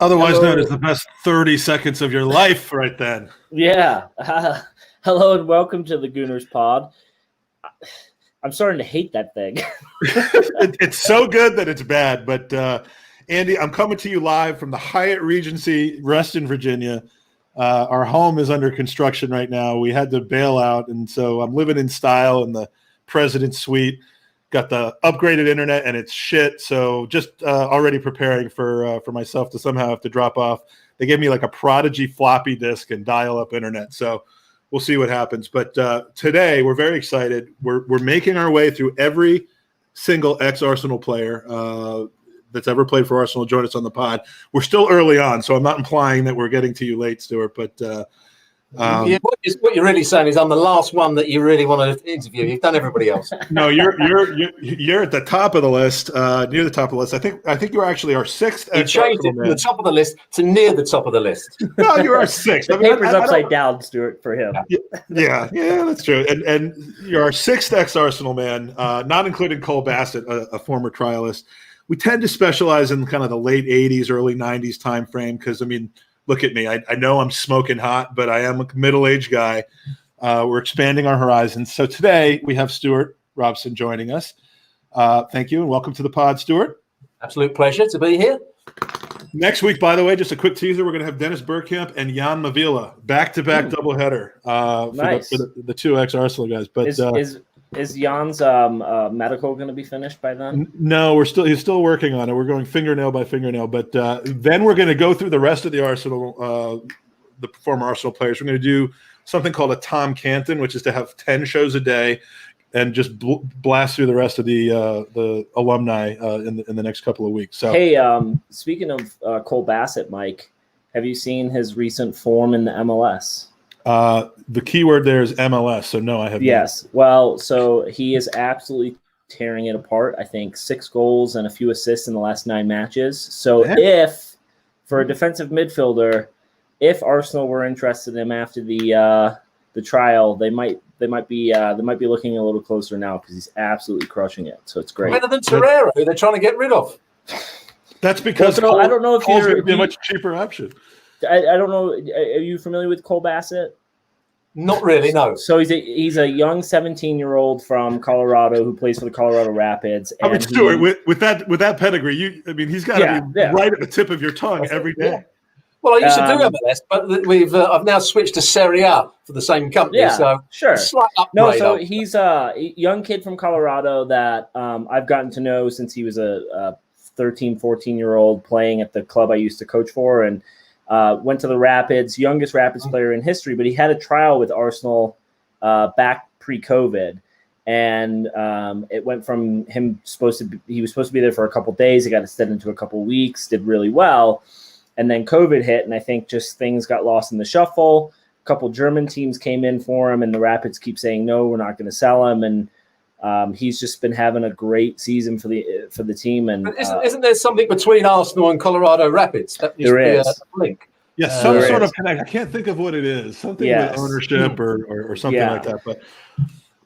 Otherwise Hello. known as the best 30 seconds of your life right then. Yeah. Hello and welcome to the Gooners pod. I'm starting to hate that thing. It's so good that it's bad. But, Andy, I'm coming to you live from the Hyatt Regency, Reston, Virginia. Our home is under construction right now. We had to bail out, and so I'm living in style in the President's Suite. Got the upgraded internet, and it's shit. So just already preparing for myself to somehow have to drop off. They gave me like a Prodigy floppy disk and dial-up internet. So we'll see what happens. But today we're very excited. We're making our way through every single ex-Arsenal player that's ever played for Arsenal. Join us on the pod. We're still early on, so I'm not implying that we're getting to you late, Stuart. But what you're really saying is I'm the last one that you really want to interview. You've done everybody else. No, you're at the top of the list, near the top of the list. I think you're actually our sixth. You changed it from the top of the list to near the top of the list. No, you're our sixth. The paper's upside down, Stuart, for him. Yeah, that's true. And you're our sixth ex-Arsenal man, not including Cole Bassett, a former trialist. We tend to specialize in kind of the late 80s, early 90s time frame because, I mean, look at me. I know I'm smoking hot, but I am a middle-aged guy. We're expanding our horizons. So today we have Stuart Robson joining us. Thank you and welcome to the pod, Stuart. Absolute pleasure to be here. Next week, by the way, just a quick teaser, we're going to have Dennis Bergkamp and Jan Mavila, back-to-back doubleheader Nice. for the two ex-Arsenal guys. But is Jan's medical going to be finished by then? No, he's still working on it. We're going fingernail by fingernail. But then we're going to go through the rest of the Arsenal, the former Arsenal players. We're going to do something called a Tom Canton, which is to have 10 shows a day and just blast through the rest of the alumni in the next couple of weeks. So, hey, speaking of Cole Bassett, Mike, have you seen his recent form in the MLS? The key word there is MLS. So no, I have Yes. not. Well, so he is absolutely tearing it apart. I think 6 goals and a few assists in the last 9 matches. So if for a defensive midfielder, if Arsenal were interested in him after the trial, they might be looking a little closer now because he's absolutely crushing it. So it's great. Better than Torreira, who they're trying to get rid of. That's because I don't know if Cole's you're going to be a much cheaper option. I don't know. Are you familiar with Cole Bassett? Not really, no. So he's a young 17-year-old from Colorado who plays for the Colorado Rapids. I mean, Stuart, with that pedigree, he's got to be right at the tip of your tongue every day. Yeah. Well, I used to do MLS, but I've now switched to Serie A for the same company. Yeah, so sure. Slight upgrade. So he's a young kid from Colorado that I've gotten to know since he was a 13, 14-year-old playing at the club I used to coach for, and went to the Rapids, youngest Rapids player in history, but he had a trial with Arsenal back pre-COVID. And it went from he was supposed to be there for a couple days. He got extended into a couple weeks, did really well. And then COVID hit, and I think just things got lost in the shuffle. A couple German teams came in for him, and the Rapids keep saying, no, we're not going to sell him. And he's just been having a great season for the team. And isn't there something between Arsenal and Colorado Rapids? That there is a link. Yeah, some sort of connect. I can't think of what it is. Something with ownership or something like that.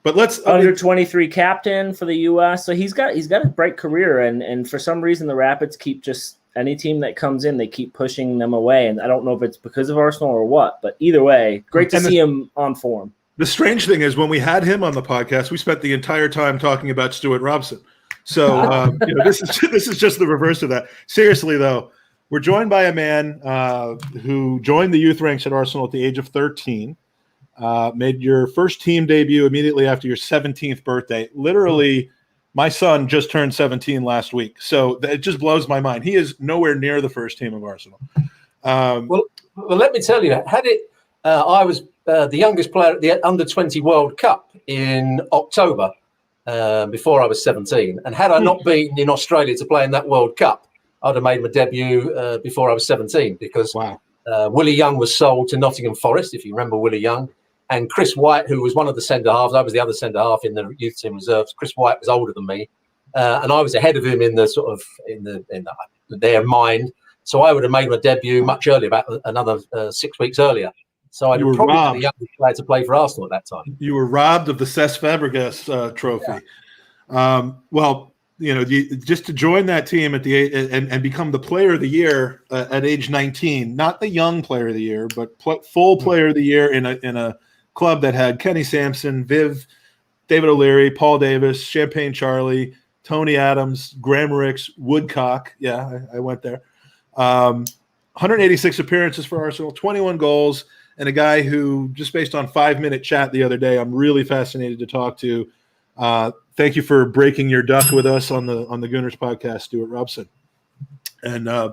But let's under 23 captain for the U.S. So he's got a bright career, and for some reason the Rapids keep just any team that comes in, they keep pushing them away. And I don't know if it's because of Arsenal or what, but either way, great to see him on form. The strange thing is when we had him on the podcast, we spent the entire time talking about Stuart Robson. So this is just the reverse of that. Seriously, though, we're joined by a man who joined the youth ranks at Arsenal at the age of 13, made your first team debut immediately after your 17th birthday. Literally, my son just turned 17 last week. So it just blows my mind. He is nowhere near the first team of Arsenal. Well, let me tell you, I was the youngest player at the Under-20 World Cup in October before I was 17. And had I not been in Australia to play in that World Cup, I'd have made my debut before I was 17 because Willie Young was sold to Nottingham Forest, if you remember Willie Young. And Chris White, who was one of the centre-halves, I was the other centre-half in the youth team reserves. Chris White was older than me. And I was ahead of him in the sort of in their mind. So I would have made my debut much earlier, about another 6 weeks earlier. So I'd probably be the youngest player to play for Arsenal at that time. You were robbed of the Cesc Fabregas trophy. Yeah. Well, just to join that team at the and become the player of the year at age 19, not the young player of the year, but full player of the year in a club that had Kenny Sampson, Viv, David O'Leary, Paul Davis, Champagne Charlie, Tony Adams, Graham Ricks, Woodcock. Yeah, I went there. 186 appearances for Arsenal, 21 goals, and a guy who, just based on 5-minute chat the other day, I'm really fascinated to talk to. Thank you for breaking your duck with us on the Gooners podcast, Stuart Robson. And I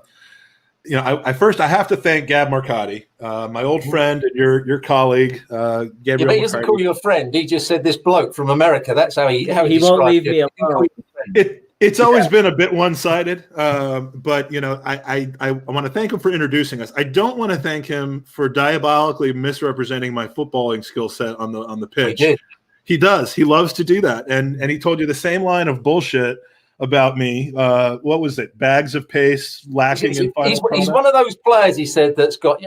have to thank Gab Marcotti, my old friend and your colleague, Gabriel. Yeah, but he doesn't call you a friend. He just said this bloke from America. That's how he won't leave me alone. It's always been a bit one-sided, but I want to thank him for introducing us. I don't want to thank him for diabolically misrepresenting my footballing skill set on the pitch. He does. He loves to do that, and he told you the same line of bullshit about me. What was it? Bags of pace, lacking in final product. He's one of those players. He said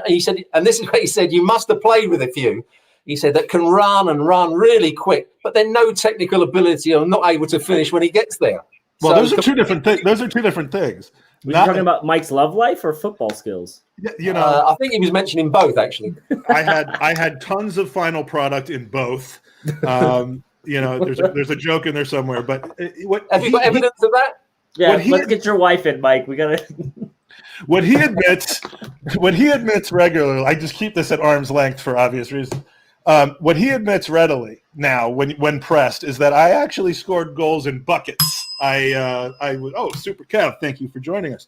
he said, and this is what he said. You must have played with a few. He said that can run really quick, but then no technical ability or not able to finish when he gets there. Well, those are two different things. Those are two different things. Were you talking about Mike's love life or football skills? I think he was mentioning both, actually. I had tons of final product in both. There's a joke in there somewhere. But have you got evidence of that? Yeah, let's get your wife in, Mike. We gotta. What he admits regularly, I just keep this at arm's length for obvious reasons. What he admits readily now, when pressed, is that I actually scored goals in buckets. Super Kev, thank you for joining us.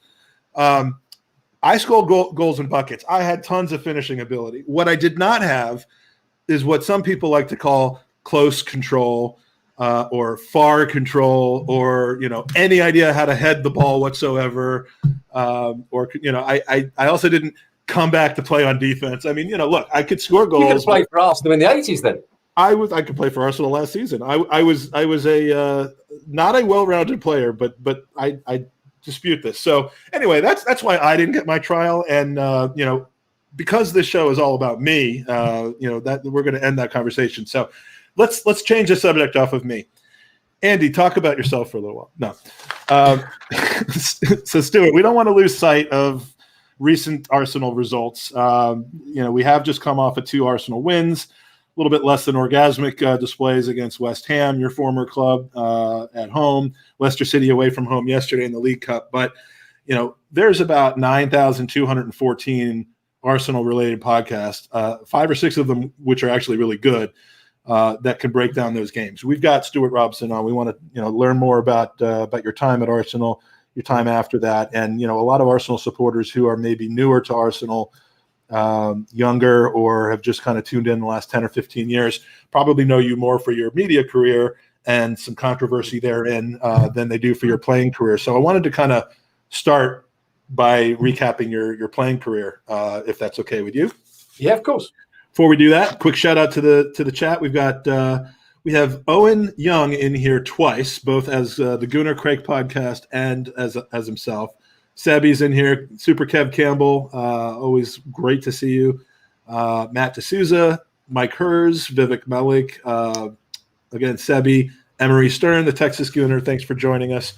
I scored goals in buckets. I had tons of finishing ability. What I did not have is what some people like to call close control or far control, or any idea how to head the ball whatsoever. I also didn't come back to play on defense. I mean, look, I could score goals. You could have played for Arsenal in the 80s then. I could play for Arsenal last season. I was a not a well-rounded player, but I dispute this. So anyway, that's why I didn't get my trial, and because this show is all about me, that we're going to end that conversation. So let's change the subject off of me. Andy, talk about yourself for a little while. No, so Stuart, we don't want to lose sight of recent Arsenal results. We have just come off of 2 Arsenal wins. A little bit less than orgasmic displays against West Ham, your former club, at home. Leicester City away from home yesterday in the League Cup. But, there's about 9,214 Arsenal-related podcasts, 5 or 6 of them which are actually really good, that can break down those games. We've got Stuart Robson on. We want to learn more about your time at Arsenal, your time after that, and a lot of Arsenal supporters who are maybe newer to Arsenal, younger, or have just kind of tuned in the last 10 or 15 years, probably know you more for your media career and some controversy therein than they do for your playing career. So I wanted to kind of start by recapping your playing career, if that's okay with you. Yeah, of course. Before we do that, quick shout out to the chat. We have Owen Young in here twice, both as the Gunner Craig podcast and as himself. Sebby's in here. Super Kev Campbell, always great to see you. Matt D'Souza, Mike Hers, Vivek Malik, again, Sebby, Emery Stern, the Texas Gooner. Thanks for joining us.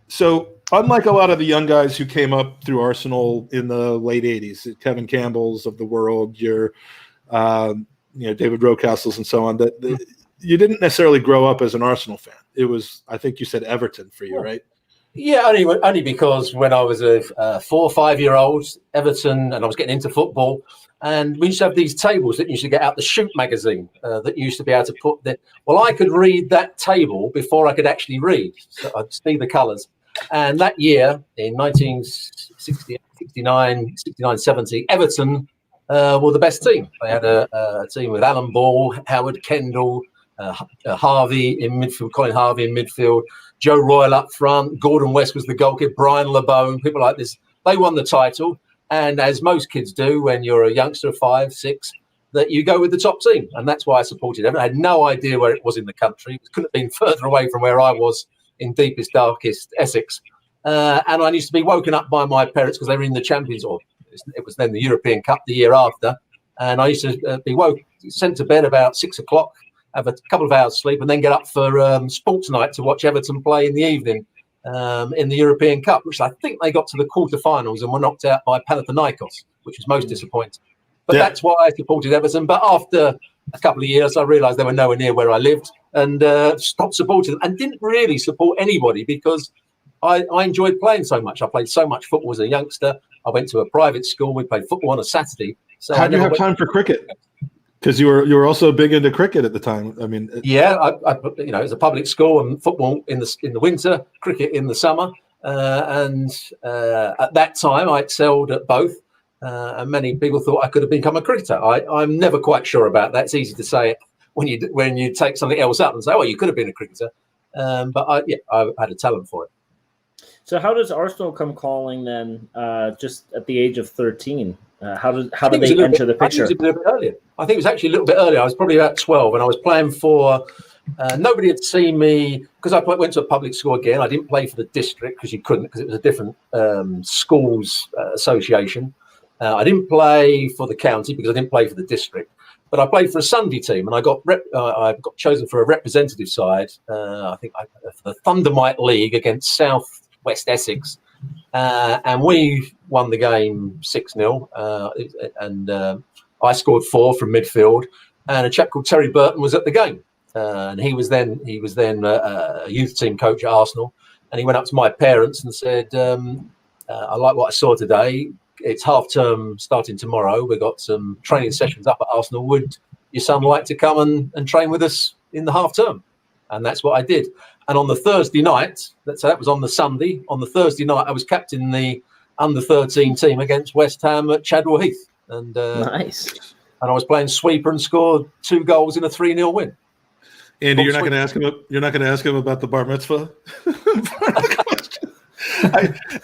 So unlike a lot of the young guys who came up through Arsenal in the late 80s, Kevin Campbell's of the world, your David Rocastle's and so on, that you didn't necessarily grow up as an Arsenal fan. It was, I think you said Everton for you, right? Yeah, only because when I was a 4 or 5 year old, Everton, and I was getting into football, and we used to have these tables that used to get out the Shoot magazine that used to be able to put that. Well, I could read that table before I could actually read. So I'd see the colours. And that year, in 1969, 70, Everton were the best team. They had a team with Alan Ball, Howard Kendall, Harvey in midfield, Colin Harvey in midfield, Joe Royal up front, Gordon West was the goalkeeper, Brian LeBone, people like this. They won the title. And as most kids do when you're a youngster of 5, 6, that you go with the top team. And that's why I supported Everton. I had no idea where it was in the country. It couldn't have been further away from where I was in deepest, darkest Essex. And I used to be woken up by my parents because they were in the Champions, or it was then the European Cup the year after. And I used to be sent to bed about 6 o'clock have a couple of hours sleep, and then get up for sports night to watch Everton play in the evening in the European Cup, which I think they got to the quarterfinals and were knocked out by Panathinaikos, which was most disappointing. But that's why I supported Everton. But after a couple of years, I realised they were nowhere near where I lived and stopped supporting them and didn't really support anybody because I enjoyed playing so much. I played so much football as a youngster. I went to a private school. We played football on a Saturday. So how do you have time for cricket? Because you were also big into cricket at the time. I mean, I it was a public school and football in the winter, cricket in the summer, and at that time I excelled at both. And many people thought I could have become a cricketer. I'm never quite sure about that. It's easy to say it when you take something else up and say, "Oh, you could have been a cricketer," but I had a talent for it. So how does Arsenal come calling then? Just at the age of 13, how did they enter the picture? I think it was a little bit earlier. I think it was actually a little bit earlier. I was probably about 12, and I was playing for. Nobody had seen me because I went to a public school again. I didn't play for the district because you couldn't, because it was a different schools association. I didn't play for the county because I didn't play for the district, but I played for a Sunday team, and I got chosen for a representative side. I think for the Thundermite League against South West Essex, and we won the game 6-0. And I scored 4 from midfield, and a chap called Terry Burton was at the game, and he was then a youth team coach at Arsenal, and he went up to my parents and said, "I like what I saw today. It's half term starting tomorrow. We've got some training sessions up at Arsenal. Would your son like to come and train with us in the half term?" And that's what I did. And on the Thursday night, so that was on the Sunday. On the Thursday night, I was captain the under-13 team against West Ham at Chadwell Heath. And nice. And I was playing sweeper and scored 2 goals in a 3-0 win. Andy, you're not going to ask him. You're not going to ask him about the bar mitzvah.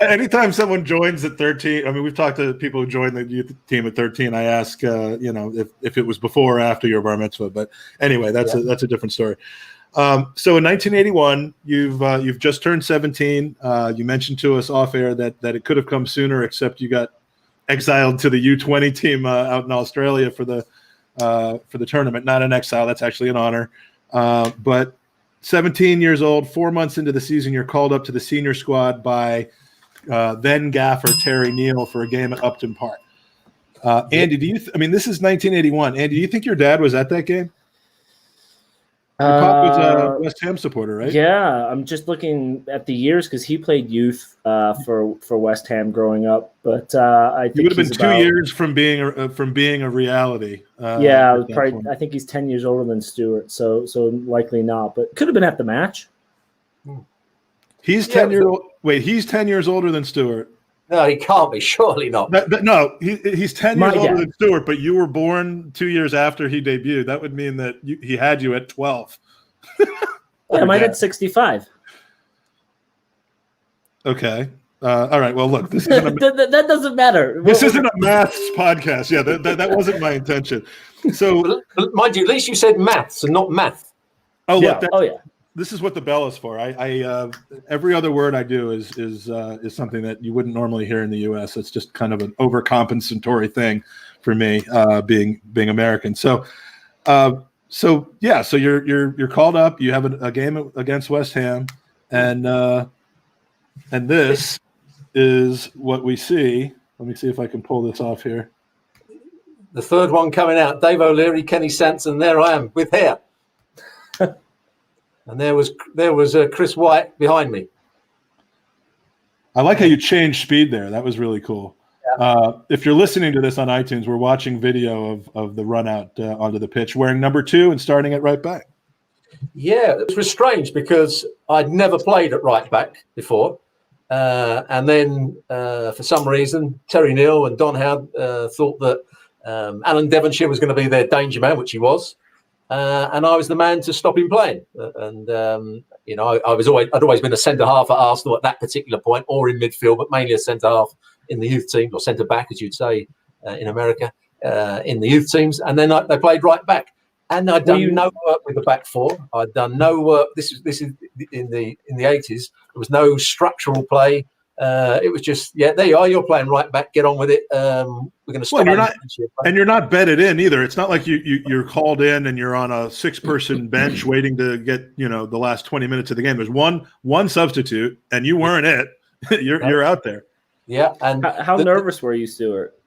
Anytime someone joins at 13, I mean, we've talked to people who joined the youth team at 13. I ask, if it was before or after your bar mitzvah. But anyway, that's a different story. So in 1981, you've just turned 17. You mentioned to us off air that it could have come sooner, except you got exiled to the U20 team out in Australia for the tournament. Not an exile, that's actually an honor. But 17 years old, 4 months into the season, you're called up to the senior squad by then gaffer Terry Neal for a game at Upton Park. Andy, this is 1981. Andy, do you think your dad was at that game? Your pop was a West Ham supporter, right? Yeah, I'm just looking at the years because he played youth for West Ham growing up. But I think he would have been 2 years from being a reality. I think he's 10 years older than Stuart, so likely not. But could have been at the match. He's 10 years old. Wait, he's 10 years older than Stuart. No, he can't be. Surely not. No, he's 10 years older than Stuart, but you were born 2 years after he debuted. That would mean that he had you at 12. Yeah, my dad's 65. Okay. All right. Well, look, this isn't that doesn't matter. This isn't a maths podcast. Yeah, that wasn't my intention. So, mind you, at least you said maths and not math. Oh, yeah. Look, this is what the bell is for. I every other word I do is something that you wouldn't normally hear in the U.S. It's just kind of an overcompensatory thing for me, being American. So you're called up. You have a game against West Ham, and this is what we see. Let me see if I can pull this off here. The third one coming out: Dave O'Leary, Kenny Sanson. There I am with hair. And there was Chris White behind me. I like how you changed speed there. That was really cool. Yeah. If you're listening to this on iTunes, we're watching video of the run out onto the pitch, wearing number 2 and starting at right back. Yeah, it was strange because I'd never played at right back before. And then for some reason, Terry Neal and Don Howard thought that Alan Devonshire was going to be their danger man, which he was. And I was the man to stop him playing. I'd always been a centre half at Arsenal at that particular point, or in midfield, but mainly a centre half in the youth teams, or centre back, as you'd say in America, in the youth teams. And then they played right back. And I'd done no work with the back four. I'd done no work. This is in the 80s. There was no structural play. It was just, there you are. You're playing right back. Get on with it. We're going to stop. And you're not bedded in either. It's not like you're called in and you're on a 6-person bench waiting to get the last 20 minutes of the game. There's one substitute, and you weren't it. You're out there. Yeah. And how nervous were you, Stuart?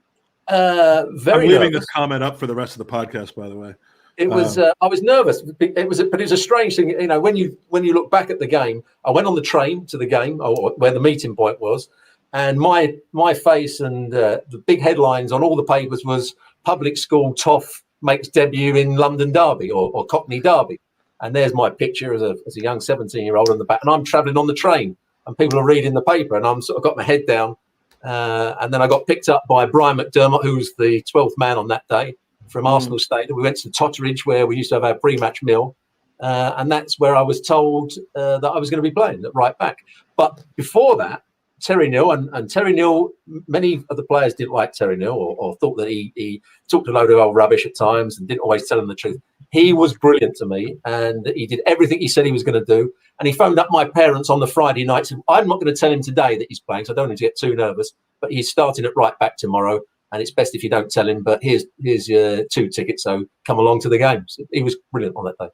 Very. I'm leaving nervous. this comment up for the rest of the podcast, by the way. It was. I was nervous. But it was a strange thing. When you look back at the game, I went on the train to the game, or where the meeting point was, and my face and the big headlines on all the papers was public school toff makes debut in London Derby or Cockney Derby, and there's my picture as a young 17-year-old on the back, and I'm travelling on the train, and people are reading the paper, and I'm sort of got my head down, and then I got picked up by Brian McDermott, who was the 12th man on that day, from Arsenal Stadium. We went to Totteridge, where we used to have our pre-match meal, and that's where I was told that I was going to be playing at right back. But before that, Terry Neill, and Terry Neill, many of the players didn't like Terry Neill or thought that he talked a load of old rubbish at times and didn't always tell them the truth. He was brilliant to me, and he did everything he said he was going to do. And he phoned up my parents on the Friday night and said, I'm not going to tell him today that he's playing, so I don't need to get too nervous, but he's starting at right back tomorrow. And it's best if you don't tell him, but here's your 2 tickets, so come along to the game. So he was brilliant on that day.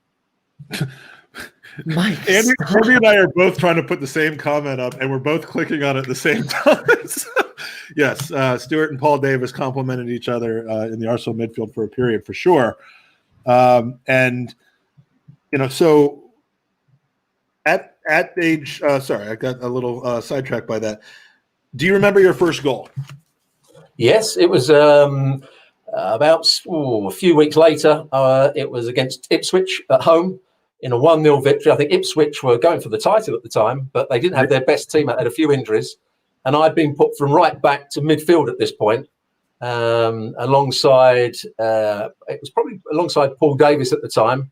Andy and I are both trying to put the same comment up, and we're both clicking on it at the same time. Yes, Stuart and Paul Davis complimented each other in the Arsenal midfield for a period, for sure. And so at age, sorry, I got a little sidetracked by that. Do you remember your first goal? Yes, it was about a few weeks later. It was against Ipswich at home in a 1-0 victory. I think Ipswich were going for the title at the time, but they didn't have their best team. They had a few injuries. And I'd been put from right back to midfield at this point, alongside Paul Davis at the time.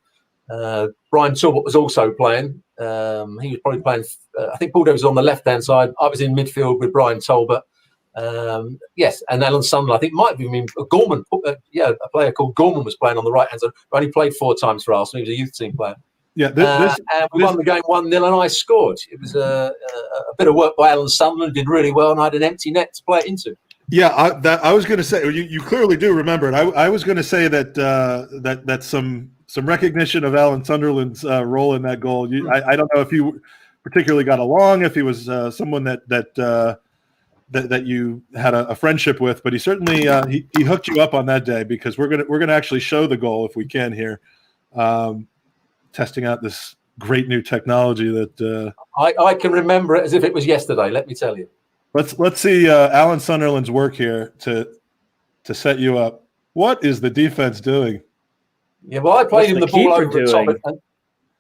Brian Talbot was also playing. He was probably playing, I think Paul Davis was on the left-hand side. I was in midfield with Brian Talbot. Yes, and Alan Sunderland, I think might have been Gorman. A player called Gorman was playing on the right hand side. But only played 4 times for Arsenal. He was a youth team player. Yeah, and we won the game 1-0, and I scored. It was a bit of work by Alan Sunderland. Did really well, and I had an empty net to play it into. Yeah, I was going to say you clearly do remember it. I was going to say that some recognition of Alan Sunderland's role in that goal. I don't know if you particularly got along, if he was someone that you had a friendship with, but he certainly he hooked you up on that day, because we're gonna actually show the goal if we can here, testing out this great new technology that I can remember it as if it was yesterday. Let me tell you. Let's see Alan Sunderland's work here to set you up. What is the defense doing? Yeah, well, I played him the ball over the top,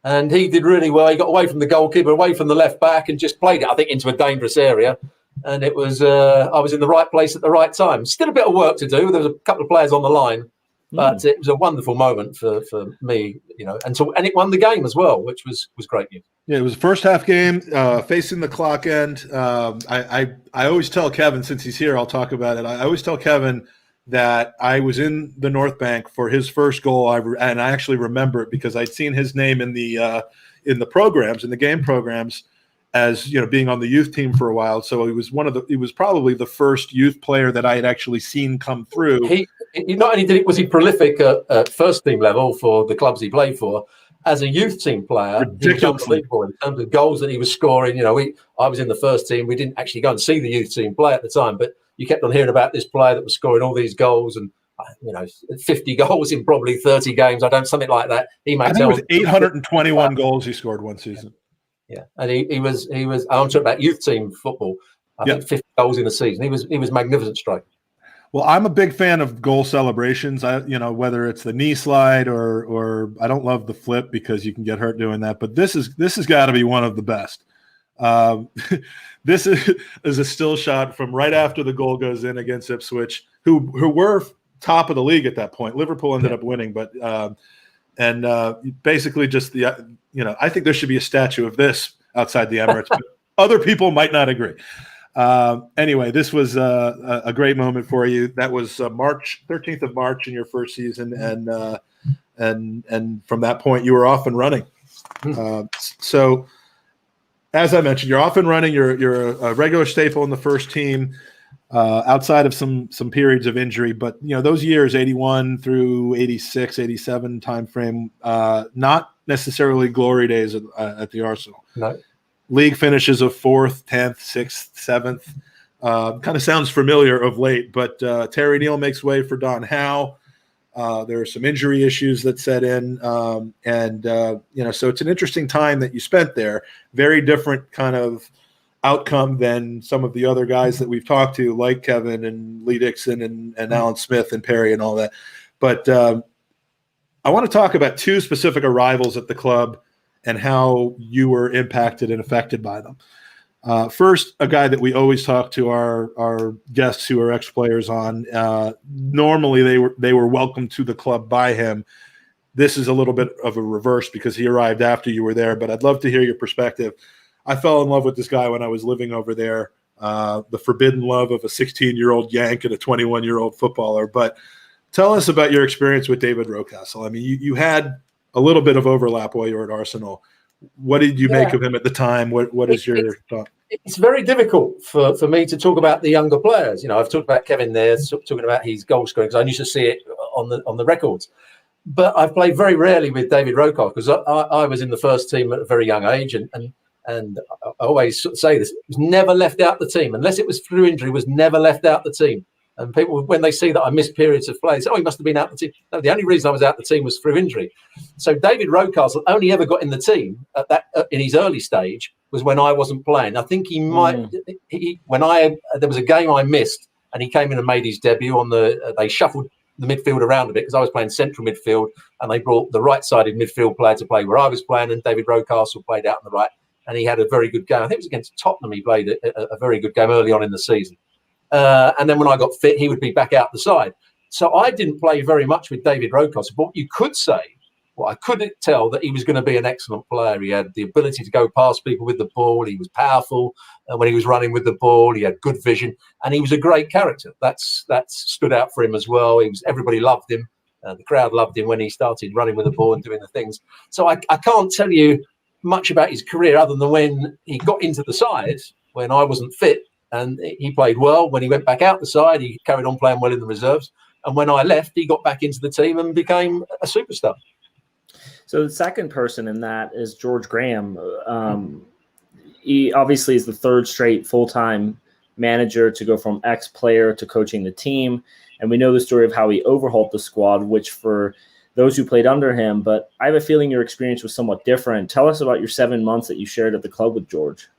and he did really well. He got away from the goalkeeper, away from the left back, and just played it, I think, into a dangerous area. And it was I was in the right place at the right time. Still a bit of work to do. There was a couple of players on the line, but it was a wonderful moment for me, and it won the game as well, which was great news. Yeah, it was a first half game facing the clock end. I always tell Kevin, since he's here, I'll talk about it. I always tell Kevin that I was in the North Bank for his first goal, and I actually remember it because I'd seen his name in the programs, in the game programs, as being on the youth team for a while. So he was probably the first youth player that I had actually seen come through. He not only was he prolific at first team level for the clubs he played for, as a youth team player, he was unbelievable in terms of goals that he was scoring. I was in the first team. We didn't actually go and see the youth team play at the time, but you kept on hearing about this player that was scoring all these goals and 50 goals in probably 30 games. Something like that. I think it was 821 goals he scored one season. Yeah, and he was. I'm talking about youth team football. I think 50 goals in a season. He was magnificent striker. Well, I'm a big fan of goal celebrations. Whether it's the knee slide or I don't love the flip because you can get hurt doing that. But this has got to be one of the best. This is a still shot from right after the goal goes in against Ipswich, who were top of the league at that point. Liverpool ended up winning, but basically just I think there should be a statue of this outside the Emirates, but other people might not agree. Anyway, this was a great moment for you. That was 13th of March in your first season, and from that point you were off and running. So as I mentioned, you're off and running. You're a regular staple in the first team, outside of some periods of injury. But those years, 81 through 86, 87 timeframe, not necessarily glory days at the Arsenal. No. League finishes of 4th, 10th, 6th, 7th. Kind of sounds familiar of late, but Terry Neal makes way for Don Howe. There are some injury issues that set in, so it's an interesting time that you spent there. Very different kind of outcome than some of the other guys that we've talked to, like Kevin and Lee Dixon and Alan Smith and Perry and all that. But I want to talk about 2 specific arrivals at the club and how you were impacted and affected by them. First, a guy that we always talk to our guests who are ex-players on. Normally, they were welcomed to the club by him. This is a little bit of a reverse because he arrived after you were there. But I'd love to hear your perspective. I fell in love with this guy when I was living over there. The forbidden love of a 16-year-old Yank and a 21-year-old footballer. But tell us about your experience with David Rocastle. I mean, you had a little bit of overlap while you were at Arsenal. What did you make of him at the time? What is your thought? It's very difficult for me to talk about the younger players. I've talked about Kevin there, talking about his goal scoring, because I used to see it on the records. But I've played very rarely with David Rocastle because I was in the first team at a very young age, and I always say this: was never left out the team unless it was through injury. Was never left out the team. And people, when they see that I missed periods of play, say, "Oh, he must have been out the team." No, the only reason I was out the team was through injury. So David Rocastle only ever got in the team in his early stage was when I wasn't playing. I think he might. There was a game I missed, and he came in and made his debut on they shuffled the midfield around a bit because I was playing central midfield, and they brought the right-sided midfield player to play where I was playing, and David Rocastle played out on the right, and he had a very good game. I think it was against Tottenham. He played a very good game early on in the season. And then when I got fit, he would be back out the side. So I didn't play very much with David Rocastle. But you could say, I couldn't tell that he was going to be an excellent player. He had the ability to go past people with the ball. He was powerful when he was running with the ball. He had good vision, and he was a great character. That stood out for him as well. Everybody loved him. The crowd loved him when he started running with the ball and doing the things. So I can't tell you much about his career other than when he got into the side when I wasn't fit. And he played well. When he went back out the side, he carried on playing well in the reserves. And when I left, he got back into the team and became a superstar. So the second person in that is George Graham. He obviously is the 3rd straight full-time manager to go from ex-player to coaching the team. And we know the story of how he overhauled the squad, which for those who played under him. But I have a feeling your experience was somewhat different. Tell us about your 7 months that you shared at the club with George.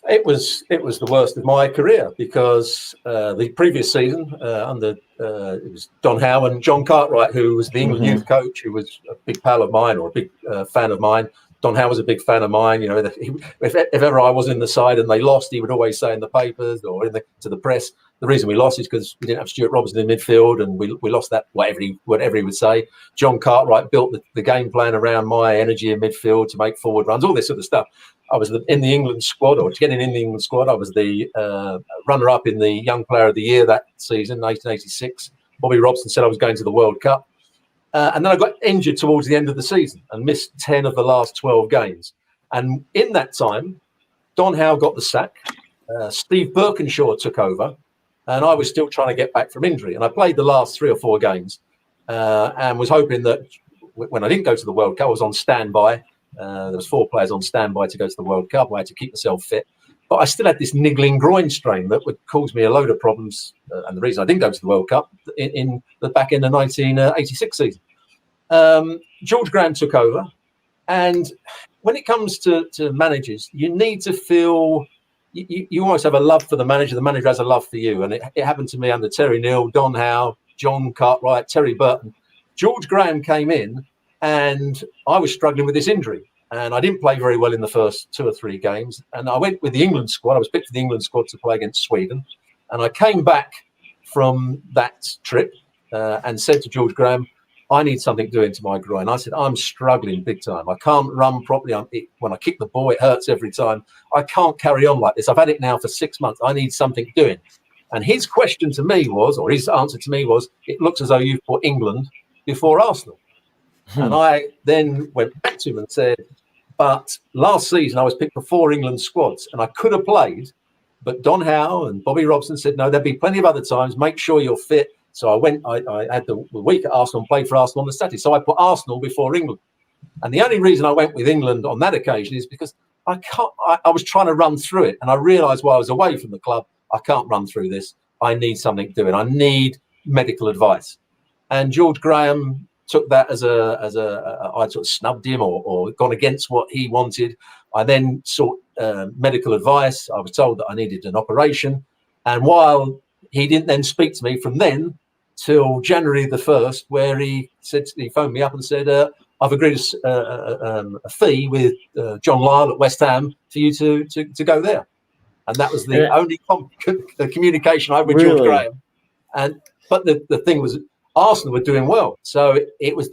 It was the worst of my career because the previous season it was Don Howe and John Cartwright, who was the England youth coach, who was a big pal of mine or a big fan of mine. Don Howe was a big fan of mine. If ever I was in the side and they lost, he would always say in the papers or to the press, the reason we lost is because we didn't have Stuart Robson in midfield and we lost that, whatever he would say. John Cartwright built the game plan around my energy in midfield to make forward runs, all this sort of stuff. I was in the England squad, or getting in the England squad. I was the runner-up in the Young Player of the Year that season, 1986. Bobby Robson said I was going to the World Cup. And then I got injured towards the end of the season and missed 10 of the last 12 games. And in that time, Don Howe got the sack. Steve Birkinshaw took over. And I was still trying to get back from injury. And I played the last 3 or 4 games and was hoping that when I didn't go to the World Cup, I was on standby. There was 4 players on standby to go to the World Cup. I had to keep myself fit. But I still had this niggling groin strain that would cause me a load of problems. And the reason I didn't go to the World Cup in the back end of 1986 season. George Graham took over. And when it comes to managers, you need to feel... You always have a love for the manager has a love for you. And it happened to me under Terry Neal, Don Howe, John Cartwright, Terry Burton. George Graham came in and I was struggling with this injury. And I didn't play very well in the first 2 or 3 games. And I went with the England squad. I was picked for the England squad to play against Sweden. And I came back from that trip and said to George Graham, I need something doing to my groin. I said, I'm struggling big time. I can't run properly. When I kick the ball, it hurts every time. I can't carry on like this. I've had it now for 6 months. I need something doing. And his question to me was, or his answer to me was, it looks as though you've put England before Arsenal. And I then went back to him and said, But last season, I was picked for 4 England squads, and I could have played, but Don Howe and Bobby Robson said, no, there'll be plenty of other times. Make sure you're fit. So I went, I had the week at Arsenal and played for Arsenal on the Saturday. So I put Arsenal before England. And the only reason I went with England on that occasion is because I was trying to run through it. And I realised while I was away from the club, I can't run through this. I need something doing. I need medical advice. And George Graham took that as I'd sort of snubbed him or gone against what he wanted. I then sought medical advice. I was told that I needed an operation. And while he didn't then speak to me from then till January the 1st, where he phoned me up and said, I've agreed a fee with John Lyle at West Ham for you to go there. And that was the only communication I had with George Graham. But the thing was, Arsenal were doing well. So it was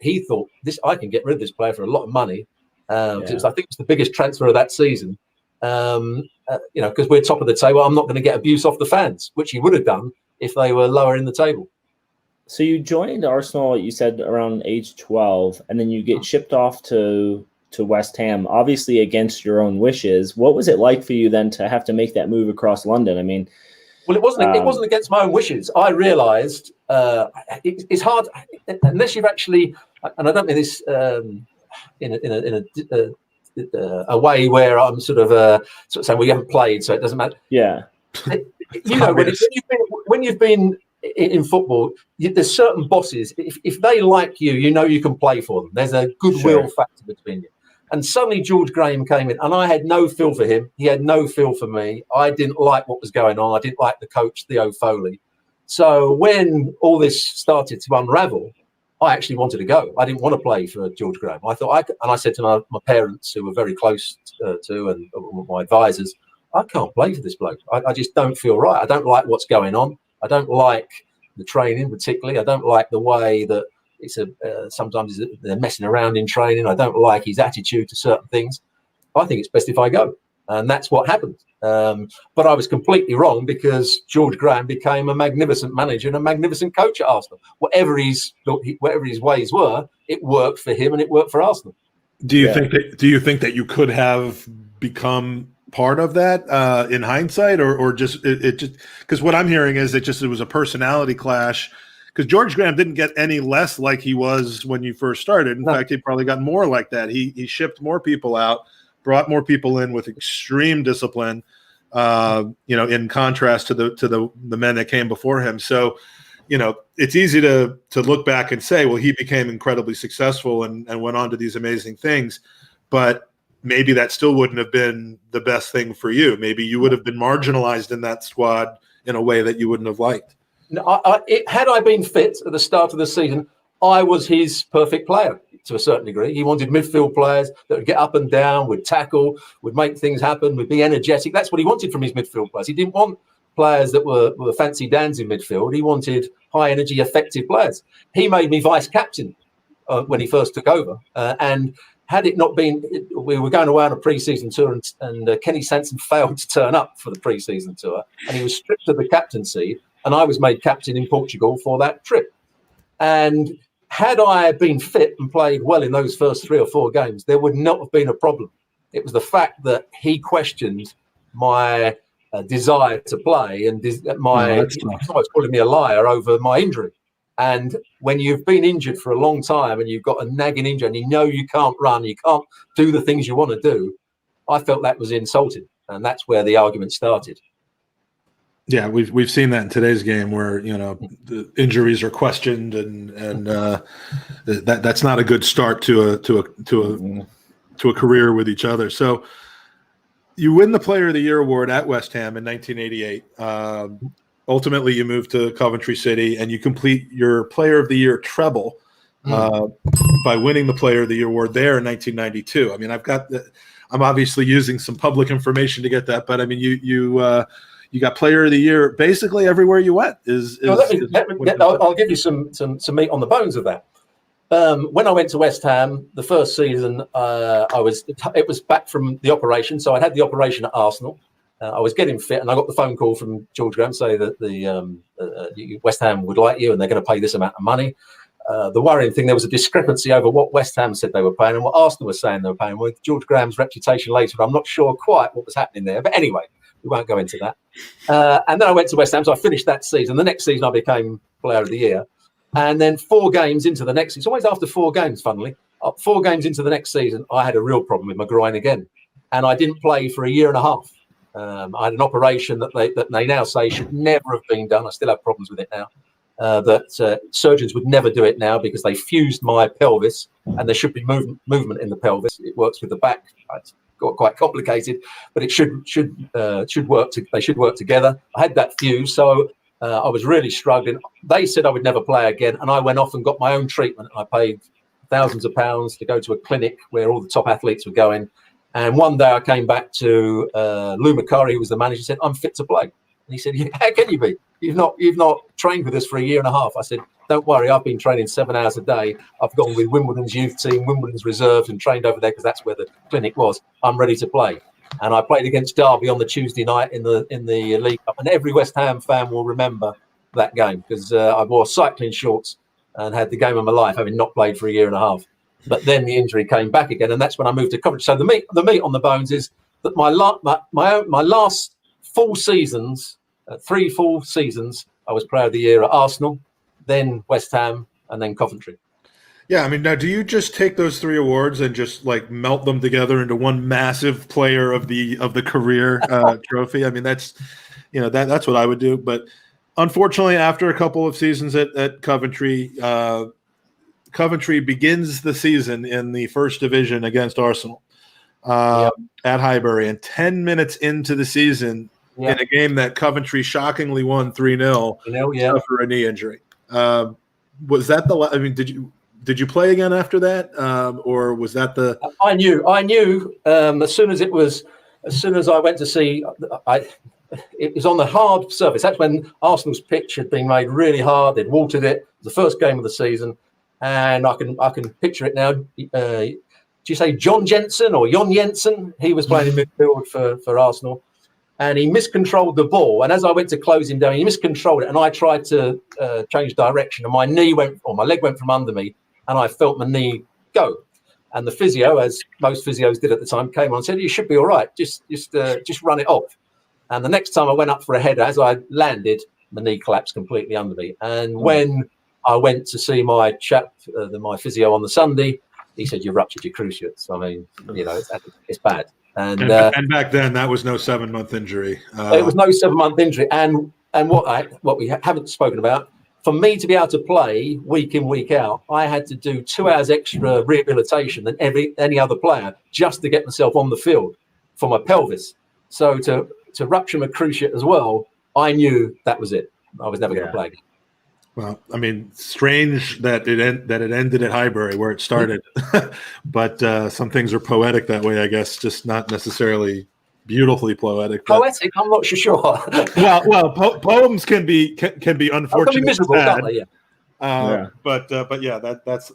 he thought, I can get rid of this player for a lot of money. I think it was the biggest transfer of that season. Because we're top of the table, I'm not going to get abuse off the fans, which he would have done if they were lower in the table. So you joined Arsenal, you said around age 12, and then you get shipped off to West Ham, obviously against your own wishes. What was it like for you then to have to make that move across London? I mean, well, it wasn't against my own wishes. I realised it's hard unless you've actually, and I don't mean this in a way where I'm sort of saying, well, you haven't played, so it doesn't matter. Yeah. When you've been in football, there's certain bosses. If they like you, you can play for them. There's a goodwill factor between you. And suddenly George Graham came in, and I had no feel for him. He had no feel for me. I didn't like what was going on. I didn't like the coach, Theo Foley. So when all this started to unravel, I actually wanted to go. I didn't want to play for George Graham. I thought, and I said to my parents, who were very close to, and my advisors, I can't play for this bloke. I just don't feel right. I don't like what's going on. I don't like the training particularly. I don't like the way that it's sometimes they're messing around in training. I don't like his attitude to certain things. I think it's best if I go. And that's what happened. But I was completely wrong, because George Graham became a magnificent manager and a magnificent coach at Arsenal. Whatever his ways were, it worked for him and it worked for Arsenal. Do you think that you could have become part of that in hindsight, or just it just because what I'm hearing is it was a personality clash? Because George Graham didn't get any less like he was when you first started. In fact, he probably got more like that. He shipped more people out, brought more people in with extreme discipline, in contrast to the men that came before him. So, it's easy to look back and say, well, he became incredibly successful and went on to these amazing things. But maybe that still wouldn't have been the best thing for you. Maybe you would have been marginalized in that squad in a way that you wouldn't have liked. No, had I been fit at the start of the season, I was his perfect player to a certain degree. He wanted midfield players that would get up and down, would tackle, would make things happen, would be energetic. That's what he wanted from his midfield players. He didn't want players that were fancy dans in midfield. He wanted high energy, effective players. He made me vice captain when he first took over. And had it not been, we were going away on a pre-season tour, and Kenny Sansom failed to turn up for the pre-season tour, and he was stripped of the captaincy, and I was made captain in Portugal for that trip. And had I been fit and played well in those first 3 or 4 games, there would not have been a problem. It was the fact that he questioned my desire to play, and almost calling me a liar over my injury. And when you've been injured for a long time and you've got a nagging injury and you can't run, you can't do the things you want to do, I felt that was insulting. And that's where the argument started. Yeah, we've seen that in today's game where the injuries are questioned, and that's not a good start to a career with each other. So you win the Player of the Year award at West Ham in 1988. Ultimately, you move to Coventry City and you complete your Player of the Year treble by winning the Player of the Year award there in 1992. I mean, I'm obviously using some public information to get that, but I mean, you got Player of the Year basically everywhere you went. I'll give you some meat on the bones of that. When I went to West Ham the first season, it was back from the operation, so I had the operation at Arsenal. I was getting fit, and I got the phone call from George Graham saying that the West Ham would like you, and they're going to pay this amount of money. the worrying thing, there was a discrepancy over what West Ham said they were paying and what Arsenal were saying they were paying. With George Graham's reputation later, I'm not sure quite what was happening there. But anyway, we won't go into that. And then I went to West Ham, so I finished that season. The next season, I became Player of the Year. And then 4 games into the next season, it's always after 4 games, funnily, 4 games into the next season, I had a real problem with my groin again. And I didn't play for a year and a half. I had an operation that they now say should never have been done. I still have problems with it now. That surgeons would never do it now because they fused my pelvis, and there should be movement in the pelvis. It works with the back. It's got quite complicated, but it should work. They should work together. I had that fused, so I was really struggling. They said I would never play again, and I went off and got my own treatment. I paid thousands of pounds to go to a clinic where all the top athletes were going. And one day I came back to Lou McCurry, who was the manager, said, "I'm fit to play." And he said, "How can you be? You've not trained with us for a year and a half." I said, "Don't worry, I've been training 7 hours a day. I've gone with Wimbledon's youth team, Wimbledon's reserves, and trained over there because that's where the clinic was. I'm ready to play." And I played against Derby on the Tuesday night in the League Cup. And every West Ham fan will remember that game because I wore cycling shorts and had the game of my life, having not played for a year and a half. But then the injury came back again, and that's when I moved to Coventry. So the meat on the bones is that my last full seasons, 3 full seasons, I was Player of the Year at Arsenal, then West Ham, and then Coventry. Yeah, I mean, now do you just take those 3 awards and just like melt them together into one massive Player of the Career trophy? I mean, that's what I would do. But unfortunately, after a couple of seasons at Coventry, Coventry begins the season in the first division against Arsenal at Highbury, and 10 minutes into the season, in a game that Coventry shockingly won 3-0, suffer a knee injury. Was that the? I mean, did you play again after that, or was that the? I knew. As soon as I went to see, it was on the hard surface. That's when Arsenal's pitch had been made really hard. They'd watered it. It was the first game of the season. And I can picture it now. Do you say John Jensen or Jon Jensen? He was playing in midfield for Arsenal, and he miscontrolled the ball. And as I went to close him down, he miscontrolled it, and I tried to change direction, and my leg went from under me, and I felt my knee go. And the physio, as most physios did at the time, came on and said, "You should be all right. Just run it off." And the next time I went up for a header, as I landed, my knee collapsed completely under me. And when I went to see my chap, my physio on the Sunday, he said, "You've ruptured your cruciates." I mean, it's bad. And back then, that was no 7-month injury. It was no 7-month injury. And what we haven't spoken about, for me to be able to play week in, week out, I had to do 2 hours extra rehabilitation than any other player just to get myself on the field for my pelvis. So to rupture my cruciate as well, I knew that was it. I was never going to play again. Well, I mean, strange that it ended at Highbury where it started, but some things are poetic that way, I guess. Just not necessarily beautifully poetic. Poetic? I'm not sure. well, poems can be unfortunate. Can be miserable, can't they? But yeah, that's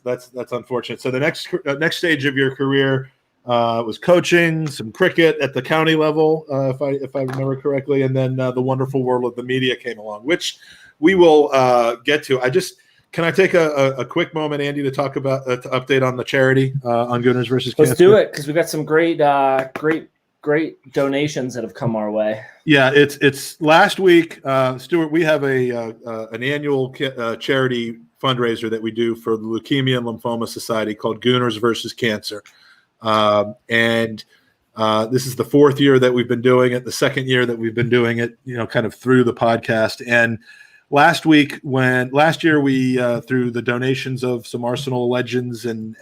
unfortunate. So the next stage of your career was coaching, some cricket at the county level, if I remember correctly, and then the wonderful world of the media came along, which we will get to. Can I take a quick moment, Andy, to talk about to update on the charity on Gooners versus Cancer? Let's do it, because we got some great donations that have come our way. Yeah, it's last week, Stuart. We have an annual charity fundraiser that we do for the Leukemia and Lymphoma Society called Gooners versus Cancer, and this is the 4th year that we've been doing it. The 2nd year that we've been doing it, kind of through the podcast. And last year we through the donations of some Arsenal legends and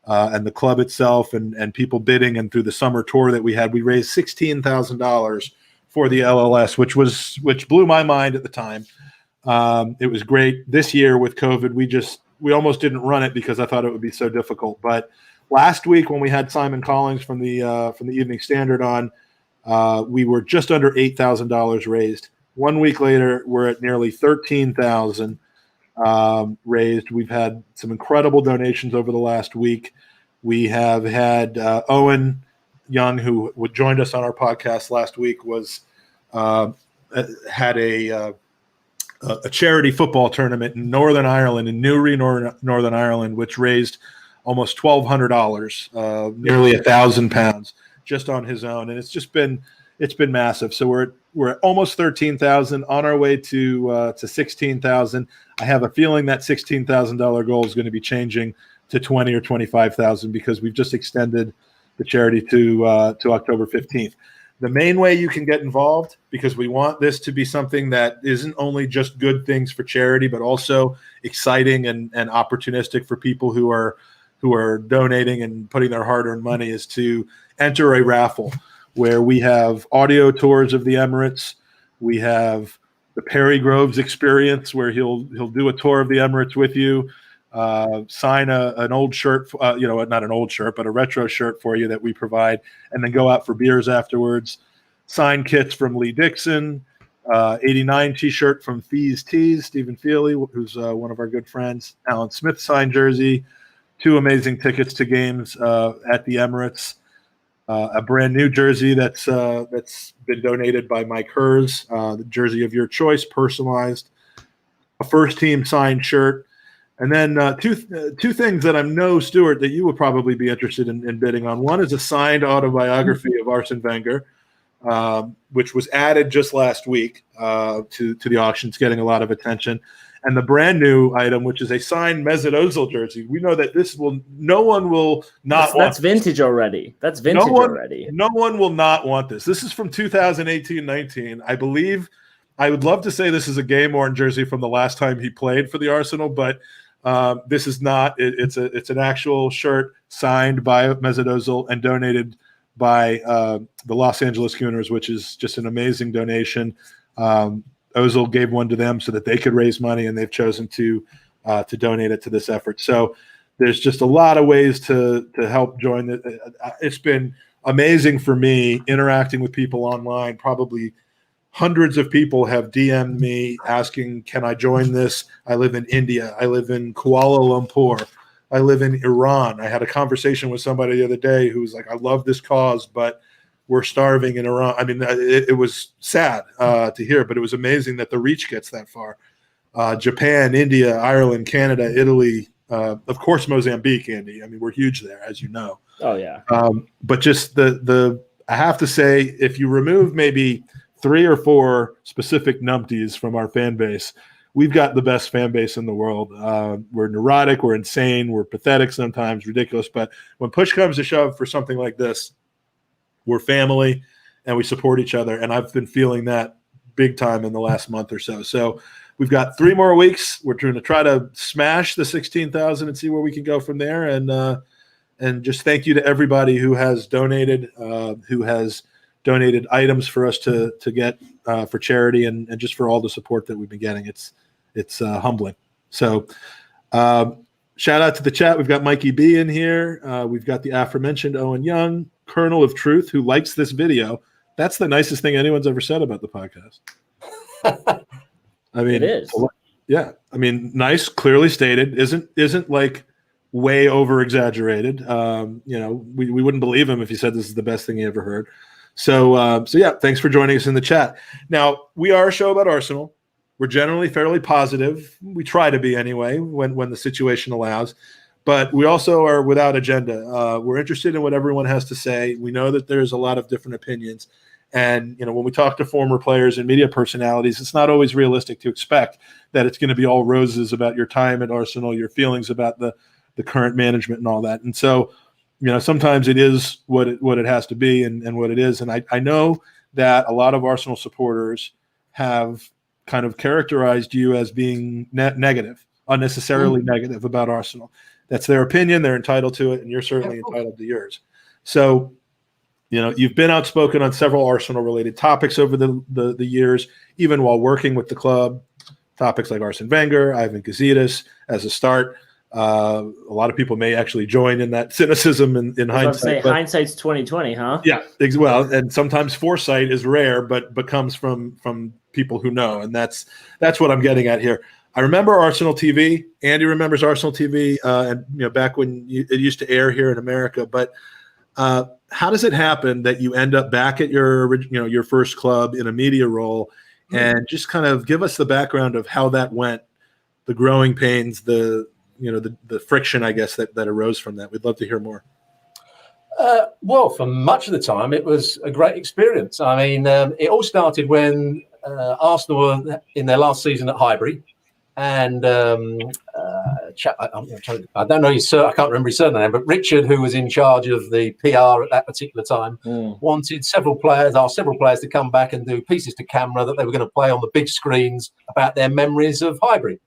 the club itself and people bidding, and through the summer tour that we had, we raised $16,000 for the LLS, which blew my mind at the time. It was great. This year with COVID, we almost didn't run it because I thought it would be so difficult. But last week when we had Simon Collins from the Evening Standard on, we were just under $8,000 raised. 1 week later, we're at nearly $13,000 raised. We've had some incredible donations over the last week. We have had Owen Young, who joined us on our podcast last week, had a a charity football tournament in Northern Ireland, in Newry, Northern Ireland, which raised almost $1,200, nearly £1,000 just on his own, and it's been massive. So we're at almost 13,000, on our way to 16,000. I have a feeling that $16,000 goal is going to be changing to 20 or 25,000 because we've just extended the charity to October 15th. The main way you can get involved, because we want this to be something that isn't only just good things for charity, but also exciting and opportunistic for people who are donating and putting their hard-earned money, is to enter a raffle where we have audio tours of the Emirates. We have the Perry Groves experience, where he'll do a tour of the Emirates with you, sign an old shirt, not an old shirt, but a retro shirt for you that we provide, and then go out for beers afterwards. Sign kits from Lee Dixon, 89 T-shirt from Fees Tees, Stephen Feely, who's one of our good friends, Alan Smith signed jersey, 2 amazing tickets to games at the Emirates, a brand new jersey that's been donated by Mike Hers, the jersey of your choice, personalized, a first team signed shirt, and then two things that I know, Stuart, that you would probably be interested in bidding on. One is a signed autobiography of Arsene Wenger, which was added just last week to the auction. It's getting a lot of attention. And the brand new item, which is a signed Mesut Ozil jersey. We know that no one will not want. That's vintage already. That's vintage already. No one will not want this. This is from 2018-19. I believe. I would love to say this is a game-worn jersey from the last time he played for the Arsenal, but this is not. It's an actual shirt signed by Mesut Ozil and donated by the Los Angeles Gooners, which is just an amazing donation. Ozil gave one to them so that they could raise money, and they've chosen to donate it to this effort. So there's just a lot of ways to help join it. It's been amazing for me interacting with people online. Probably hundreds of people have DM'd me asking, can I join this? I live in India. I live in Kuala Lumpur. I live in Iran. I had a conversation with somebody the other day who was like, I love this cause, but we're starving in Iran. I mean, it was sad to hear, but it was amazing that the reach gets that far. Japan, India, Ireland, Canada, Italy, of course, Mozambique, Andy. I mean, we're huge there, as you know. Oh, yeah. But just I have to say, if you remove maybe 3 or 4 specific numpties from our fan base, we've got the best fan base in the world. We're neurotic, we're insane, we're pathetic sometimes, ridiculous. But when push comes to shove for something like this, we're family and we support each other. And I've been feeling that big time in the last month or so. So we've got 3 more weeks. We're going to try to smash the 16,000 and see where we can go from there. And just thank you to everybody who has donated items for us to get for charity and just for all the support that we've been getting. It's humbling. So shout out to the chat. We've got Mikey B in here. We've got the aforementioned Owen Young, Kernel of Truth, who likes this video. That's the nicest thing anyone's ever said about the podcast. I mean, it is. Yeah. I mean, nice, clearly stated. Isn't like way over exaggerated. We wouldn't believe him if he said this is the best thing he ever heard. So yeah, thanks for joining us in the chat. Now, we are a show about Arsenal. We're generally fairly positive. We try to be anyway when the situation allows. But we also are without agenda. We're interested in what everyone has to say. We know that there's a lot of different opinions. And, when we talk to former players and media personalities, it's not always realistic to expect that it's going to be all roses about your time at Arsenal, your feelings about the current management and all that. And so, sometimes it is what it has to be and what it is. And I know that a lot of Arsenal supporters have kind of characterized you as being negative, unnecessarily negative about Arsenal. That's their opinion. They're entitled to it, and you're certainly entitled to yours. So, you've been outspoken on several Arsenal-related topics over the years, even while working with the club. Topics like Arsene Wenger, Ivan Gazidis as a start. A lot of people may actually join in that cynicism in hindsight. Hindsight's 2020, huh? Yeah, well, and sometimes foresight is rare, but comes from people who know, and that's what I'm getting at here. I remember Arsenal TV. Andy remembers Arsenal TV, and back when it used to air here in America. But how does it happen that you end up back at your first club in a media role, and just kind of give us the background of how that went, the growing pains, the friction, I guess, that arose from that. We'd love to hear more. Well, for much of the time, it was a great experience. I mean, it all started when Arsenal were in their last season at Highbury, and I don't know I can't remember his surname, but Richard, who was in charge of the PR at that particular time, wanted asked several players to come back and do pieces to camera that they were going to play on the big screens about their memories of Highbury.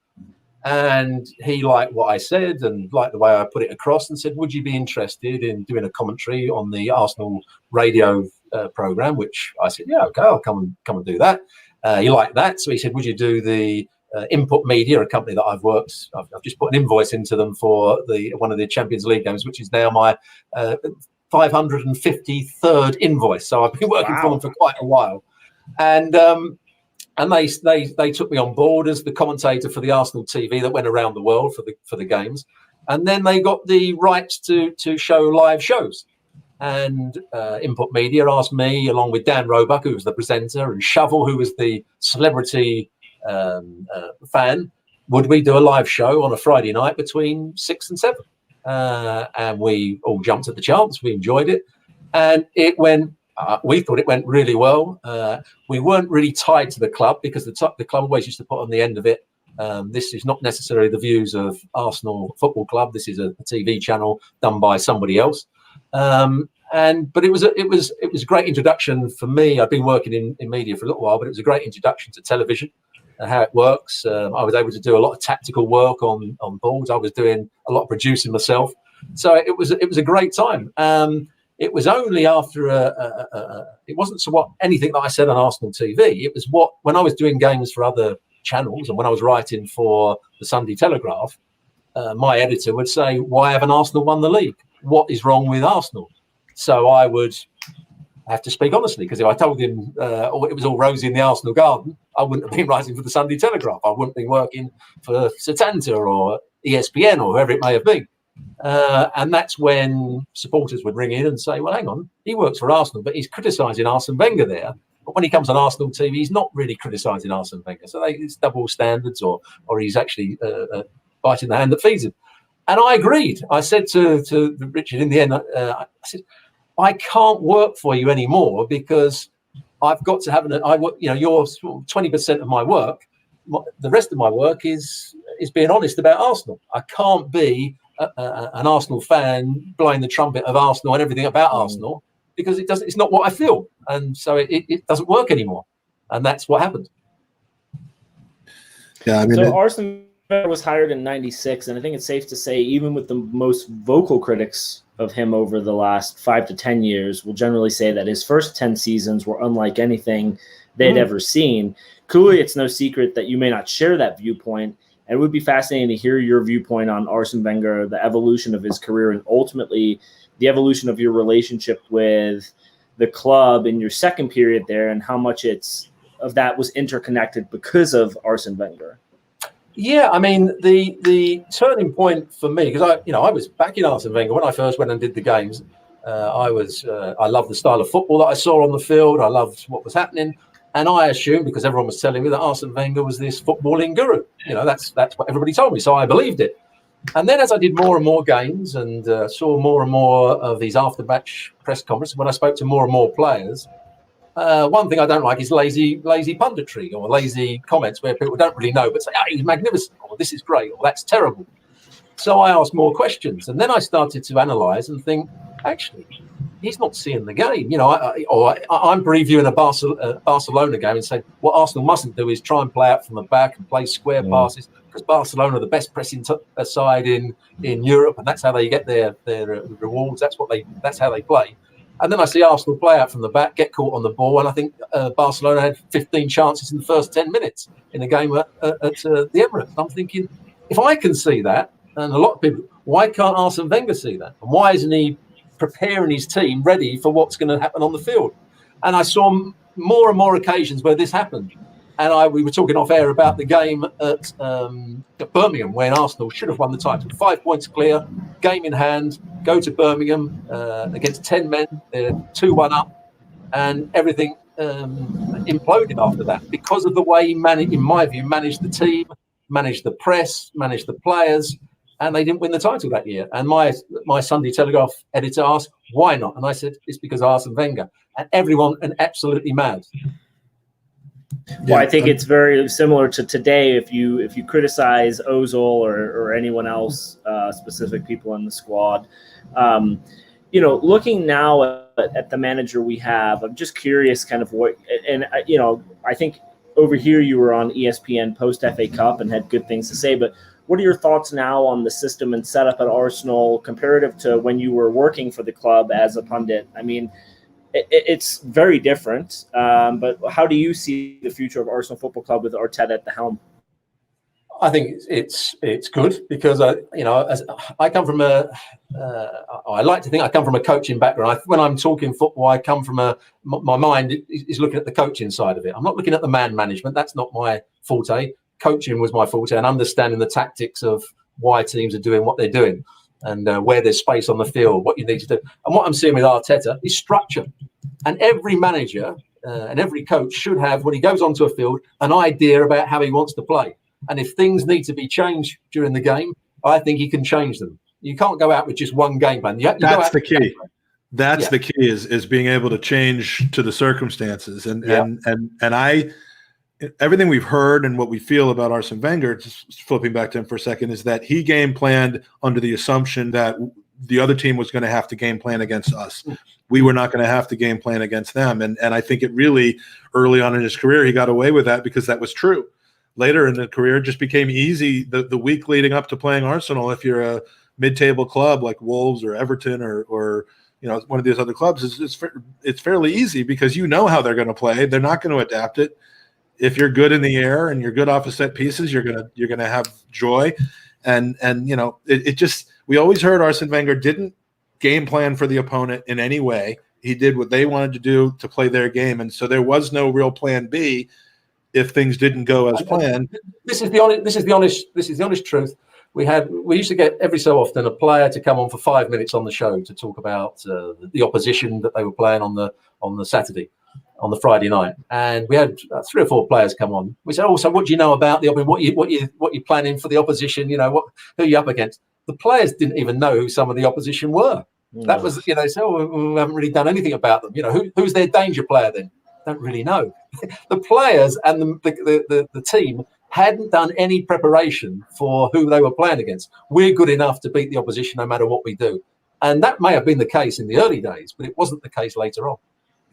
And he liked what I said and liked the way I put it across and said, would you be interested in doing a commentary on the Arsenal radio programme? Which I said, yeah, okay, I'll come and do that. He liked that. So he said, would you do the Input Media, a company that I've just put an invoice into them for one of the Champions League games, which is now my 553rd invoice. So I've been working for them for quite a while. And they took me on board as the commentator for the Arsenal TV that went around the world for the games, and then they got the rights to show live shows. And Input Media asked me, along with Dan Roebuck, who was the presenter, and Shovel, who was the celebrity fan, would we do a live show on a Friday night between 6 and 7? And we all jumped at the chance. We enjoyed it, and it went. We thought it went really well. We weren't really tied to the club because the club always used to put on the end of it, this is not necessarily the views of Arsenal Football Club. This is a TV channel done by somebody else. But it was a great introduction for me. I've been working in media for a little while, but it was a great introduction to television and how it works. I was able to do a lot of tactical work on boards. I was doing a lot of producing myself. So it was a great time. It was only after it wasn't anything that I said on Arsenal TV. It was when I was doing games for other channels and when I was writing for the Sunday Telegraph, my editor would say, why haven't Arsenal won the league? What is wrong with Arsenal? So I would have to speak honestly, because if I told him it was all rosy in the Arsenal garden, I wouldn't have been writing for the Sunday Telegraph. I wouldn't have been working for Setanta or ESPN or whoever it may have been. And that's when supporters would ring in and say, well, hang on, he works for Arsenal, but he's criticising Arsene Wenger there. But when he comes on Arsenal TV, he's not really criticising Arsene Wenger. So it's double standards, or he's actually biting the hand that feeds him. And I agreed. I said to Richard in the end, I said, I can't work for you anymore because I've got to have you're 20% of my work. The rest of my work is being honest about Arsenal. I can't be an Arsenal fan blowing the trumpet of Arsenal and everything about Arsenal, because it's not what I feel, and so it doesn't work anymore, and that's what happened. Yeah, I mean, so Arsene Wenger was hired in '96, and I think it's safe to say, even with the most vocal critics of him over the last 5 to 10 years, will generally say that his first 10 seasons were unlike anything they'd ever seen. Clearly, it's no secret that you may not share that viewpoint. And it would be fascinating to hear your viewpoint on Arsene Wenger, the evolution of his career, and ultimately the evolution of your relationship with the club in your second period there, and how much of that was interconnected because of Arsene Wenger. Yeah, I mean, the turning point for me, because I was backing Arsene Wenger when I first went and did the games. I loved the style of football that I saw on the field. I loved what was happening. And I assumed, because everyone was telling me, that Arsene Wenger was this footballing guru. That's what everybody told me, so I believed it. And then as I did more and more games and saw more and more of these after-match press conferences, when I spoke to more and more players, one thing I don't like is lazy punditry or lazy comments where people don't really know but say, he's magnificent, or this is great, or that's terrible. So I asked more questions, and then I started to analyse and think, actually, he's not seeing the game. I'm previewing a Barcelona game and saying what Arsenal mustn't do is try and play out from the back and play square passes, because Barcelona are the best pressing side in Europe, and that's how they get their rewards. That's how they play. And then I see Arsenal play out from the back, get caught on the ball, and I think Barcelona had 15 chances in the first 10 minutes in the game at the Emirates. I'm thinking, if I can see that, and a lot of people, why can't Arsene Wenger see that? And why isn't he preparing his team ready for what's going to happen on the field? And I saw more and more occasions where this happened. And we were talking off air about the game at Birmingham, when Arsenal should have won the title. 5 points clear, game in hand, go to Birmingham against 10 men, they're 2-1 up, and everything imploded after that because of the way he managed, in my view, managed the team, managed the press, managed the players, and they didn't win the title that year. And my Sunday Telegraph editor asked, why not? And I said, it's because of Arsene Wenger. And everyone went absolutely mad. Well, I think it's very similar to today. If you criticize Ozil or anyone else, specific people in the squad, looking now at the manager we have, I'm just curious, kind of what. And I think over here you were on ESPN post FA Cup and had good things to say. But what are your thoughts now on the system and setup at Arsenal comparative to when you were working for the club as a pundit? I mean, it's very different, but how do you see the future of Arsenal Football Club with Arteta at the helm? I think it's good because I come from I like to think I come from a coaching background. When I'm talking football, I come from my mind is looking at the coaching side of it. I'm not looking at the man management. That's not my forte. Coaching was my forte, and understanding the tactics of why teams are doing what they're doing. And where there's space on the field, what you need to do. And what I'm seeing with Arteta is structure. And every manager and every coach should have, when he goes onto a field, an idea about how he wants to play. And if things need to be changed during the game, I think he can change them. You can't go out with just one game plan. That's the key. That's the key is being able to change to the circumstances. And I everything we've heard and what we feel about Arsene Wenger, just flipping back to him for a second, is that he game planned under the assumption that the other team was going to have to game plan against us. We were not going to have to game plan against them. And I think it really, early on in his career, he got away with that because that was true. Later in the career, it just became easy the week leading up to playing Arsenal. If you're a mid-table club like Wolves or Everton or one of these other clubs, it's fairly easy because you know how they're going to play. They're not going to adapt it. If you're good in the air and you're good off of set pieces, you're gonna have joy, and it just, we always heard Arsene Wenger didn't game plan for the opponent in any way. He did what they wanted to do to play their game, and so there was no real plan B if things didn't go as planned. This is the honest truth. We used to get every so often a player to come on for 5 minutes on the show to talk about the opposition that they were playing on the Saturday. On the Friday night, and we had 3 or 4 players come on. We said, so what do you know about the opposition? What you planning for the opposition? Who are you up against? The players didn't even know who some of the opposition were. That was, we haven't really done anything about them. Who's their danger player then? Don't really know. The players and the team hadn't done any preparation for who they were playing against. We're good enough to beat the opposition no matter what we do. And that may have been the case in the early days, but it wasn't the case later on.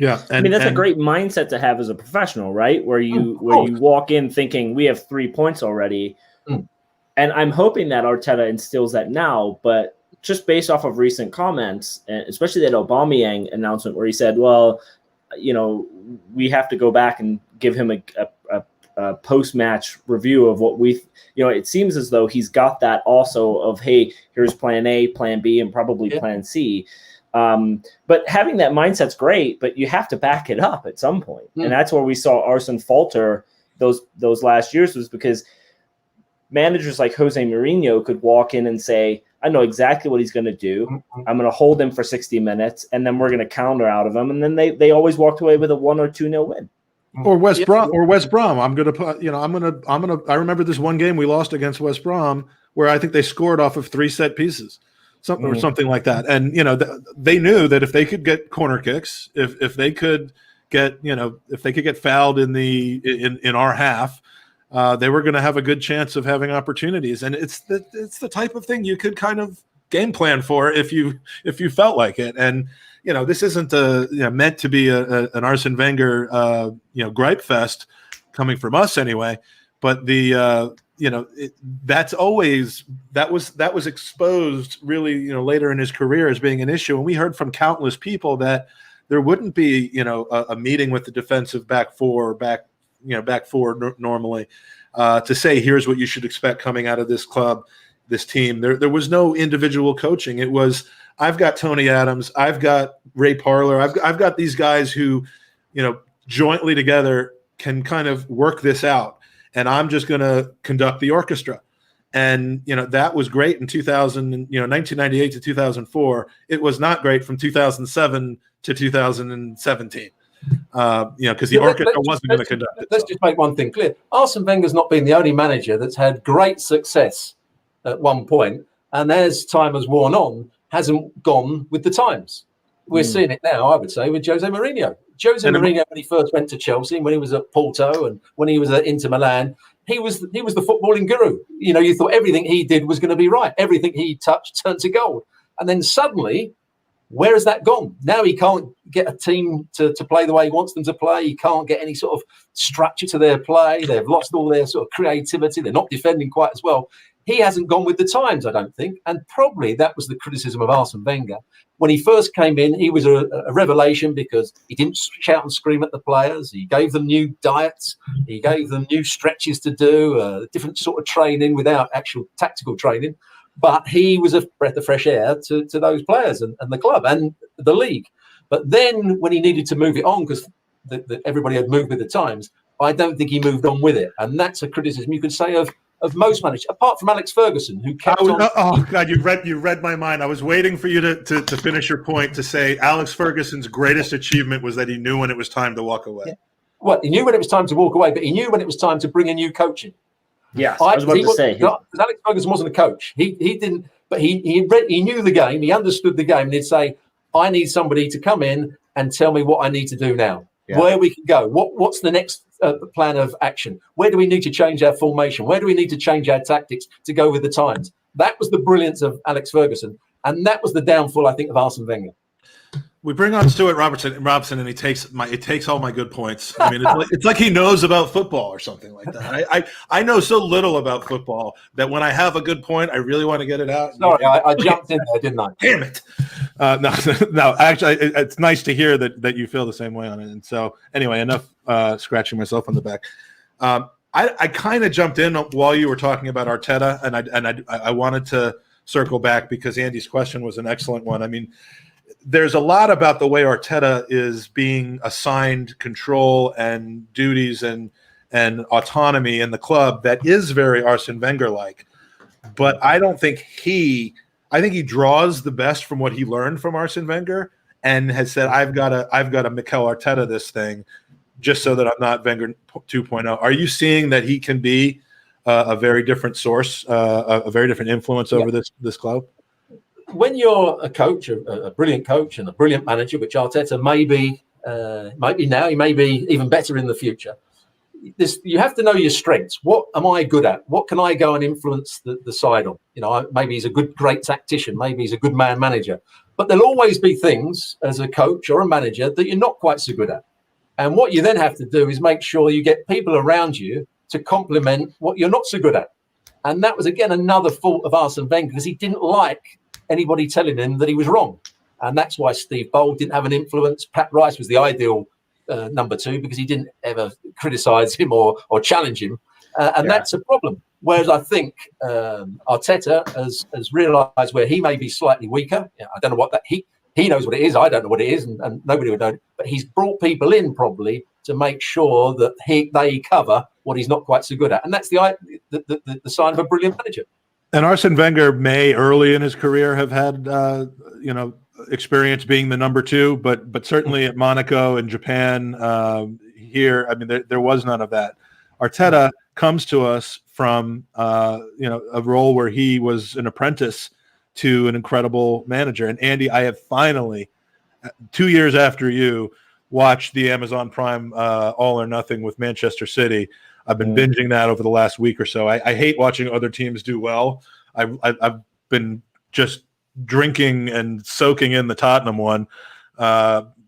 Yeah, that's a great mindset to have as a professional, right? Where you walk in thinking we have 3 points already, and I'm hoping that Arteta instills that now. But just based off of recent comments, and especially that Aubameyang announcement where he said, "Well, we have to go back and give him a post-match review of what we." It seems as though he's got that also of, hey, here's Plan A, Plan B, and probably Plan C. But having that mindset's great, but you have to back it up at some point. And that's where we saw Arsene falter those last years, was because managers like Jose Mourinho could walk in and say, I know exactly what he's going to do. I'm going to hold him for 60 minutes, and then we're going to counter out of him. And then they always walked away with a 1 or 2-0 win. Or West Brom. I'm going to put, I remember this one game we lost against West Brom where I think they scored off of 3 set pieces. Or something like that, and they knew that if they could get corner kicks, if they could get fouled in our half, they were going to have a good chance of having opportunities. And it's the type of thing you could kind of game plan for if you felt like it. And this isn't meant to be an Arsene Wenger gripe fest coming from us anyway, but that was exposed really, later in his career as being an issue. And we heard from countless people that there wouldn't be, a meeting with the defensive back four normally to say, here's what you should expect coming out of this club, this team. There was no individual coaching. It was, I've got Tony Adams, I've got Ray Parlour, I've got these guys who, jointly together can kind of work this out. And I'm just going to conduct the orchestra. And, that was great in 1998 to 2004. It was not great from 2007 to 2017. because the orchestra wasn't going to conduct it. Let's just make one thing clear. Arsene Wenger's not been the only manager that's had great success at one point, and as time has worn on, hasn't gone with the times. We're seeing it now, I would say, with Jose Mourinho. Mourinho, when he first went to Chelsea, when he was at Porto, and when he was at Inter Milan, he was the footballing guru. You thought everything he did was going to be right. Everything he touched turned to gold. And then suddenly, where has that gone? Now he can't get a team to play the way he wants them to play. He can't get any sort of structure to their play. They've lost all their sort of creativity. They're not defending quite as well. He hasn't gone with the times, I don't think. And probably that was the criticism of Arsene Wenger. When he first came in, he was a revelation because he didn't shout and scream at the players. He gave them new diets. He gave them new stretches to do, different sort of training without actual tactical training. But he was a breath of fresh air to those players and the club and the league. But then when he needed to move it on, because everybody had moved with the times, I don't think he moved on with it. And that's a criticism you could say of most managers, apart from Alex Ferguson, who kept on. Oh God, you read my mind. I was waiting for you to finish your point, to say Alex Ferguson's greatest achievement was that he knew when it was time to walk away. Yeah. Well, he knew when it was time to walk away, but he knew when it was time to bring in new coaching. Yeah, I was about to say. Alex Ferguson wasn't a coach. He didn't, but he knew the game. He understood the game, and he'd say, "I need somebody to come in and tell me what I need to do now, where we can go, what's the next plan of action, where do we need to change our formation, where do we need to change our tactics to go with the times." That was the brilliance of Alex Ferguson, and that was the downfall, I think, of Arsene Wenger. We bring on Stuart Robson, and he takes all my good points. I mean, it's like he knows about football or something like that. I know so little about football that when I have a good point, I really want to get it out. Sorry, I jumped in there, didn't I? Damn it! No. Actually, it's nice to hear that you feel the same way on it. And so, anyway, enough scratching myself on the back. I kind of jumped in while you were talking about Arteta, and I wanted to circle back because Andy's question was an excellent one. I mean, there's a lot about the way Arteta is being assigned control and duties and autonomy in the club that is very Arsene Wenger-like. But I don't think I think he draws the best from what he learned from Arsene Wenger and has said, I've got to Mikel Arteta this thing just so that I'm not Wenger 2.0. Are you seeing that he can be a very different source, a very different influence over this club? When you're a coach, a brilliant coach and a brilliant manager, which Arteta may be now, he may be even better in the future. You have to know your strengths. What am I good at? What can I go and influence the side on? Maybe he's a great tactician. Maybe he's a good man manager. But there'll always be things as a coach or a manager that you're not quite so good at. And what you then have to do is make sure you get people around you to complement what you're not so good at. And that was, again, another fault of Arsene Wenger because he didn't like anybody telling him that he was wrong. And that's why Steve Bold didn't have an influence. Pat Rice was the ideal number two because he didn't ever criticise him or challenge him. That's a problem. Whereas I think Arteta has realised where he may be slightly weaker. I don't know what that he knows what it is. I don't know what it is, and nobody would know. But he's brought people in probably to make sure that they cover what he's not quite so good at. And that's the sign of a brilliant manager. And Arsene Wenger may early in his career have had experience being the number two, but certainly at Monaco and Japan here, I mean, there was none of that. Arteta comes to us from a role where he was an apprentice to an incredible manager. And Andy, I have finally, 2 years after you, watched the Amazon Prime All or Nothing with Manchester City. I've been binging that over the last week or so. I hate watching other teams do well. I've been just drinking and soaking in the Tottenham one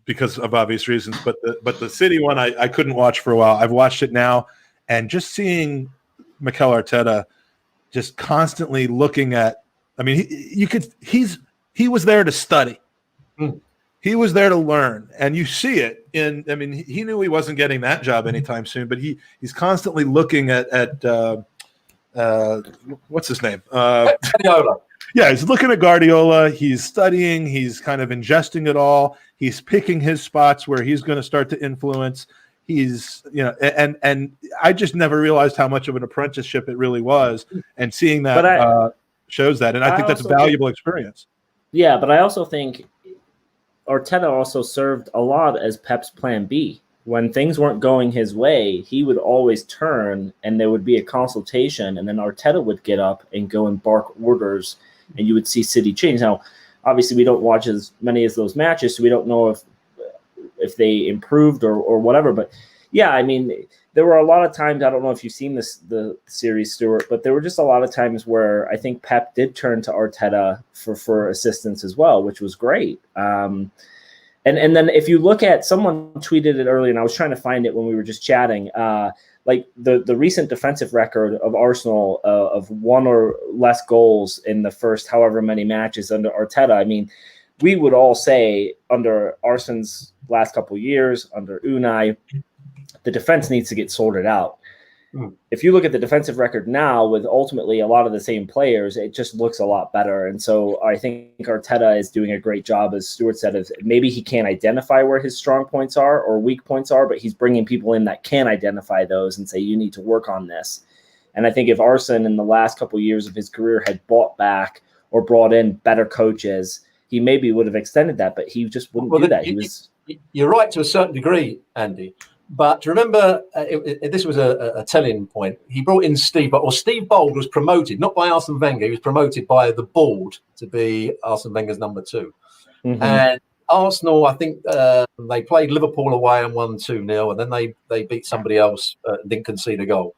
because of obvious reasons. But the City one I couldn't watch for a while. I've watched it now, and just seeing Mikel Arteta just constantly looking at. I mean, he was there to study. He was there to learn, and you see it in. I mean, he knew he wasn't getting that job anytime soon, but he's constantly looking at what's his name? Guardiola. Yeah, he's looking at Guardiola. He's studying. He's kind of ingesting it all. He's picking his spots where he's going to start to influence. He's and I just never realized how much of an apprenticeship it really was, and seeing that shows that, and I think that's a valuable experience. Yeah, but I also think Arteta also served a lot as Pep's plan B. When things weren't going his way, he would always turn and there would be a consultation, and then Arteta would get up and go and bark orders, and you would see City change. Now, obviously, we don't watch as many of those matches, so we don't know if they improved or whatever. But yeah, I mean, there were a lot of times, I don't know if you've seen the series, Stuart, but there were just a lot of times where I think Pep did turn to Arteta for assistance as well, which was great. And then if you look at, someone tweeted it earlier, and I was trying to find it when we were just chatting, like the recent defensive record of Arsenal of one or less goals in the first however many matches under Arteta. I mean, we would all say under Arsene's last couple of years, under Unai, the defense needs to get sorted out. If you look at the defensive record now with ultimately a lot of the same players, it just looks a lot better. And so I think Arteta is doing a great job, as Stuart said, of maybe he can't identify where his strong points are or weak points are, but he's bringing people in that can identify those and say, you need to work on this. And I think if Arsene in the last couple of years of his career had bought back or brought in better coaches, he maybe would have extended that, but he just wouldn't do that. You're right to a certain degree, Andy. But remember, this was a telling point. He brought in Steve Bold was promoted, not by Arsene Wenger. He was promoted by the board to be Arsene Wenger's number 2. Mm-hmm. And Arsenal, I think they played Liverpool away and won 2-0. And then they beat somebody else and didn't concede a goal.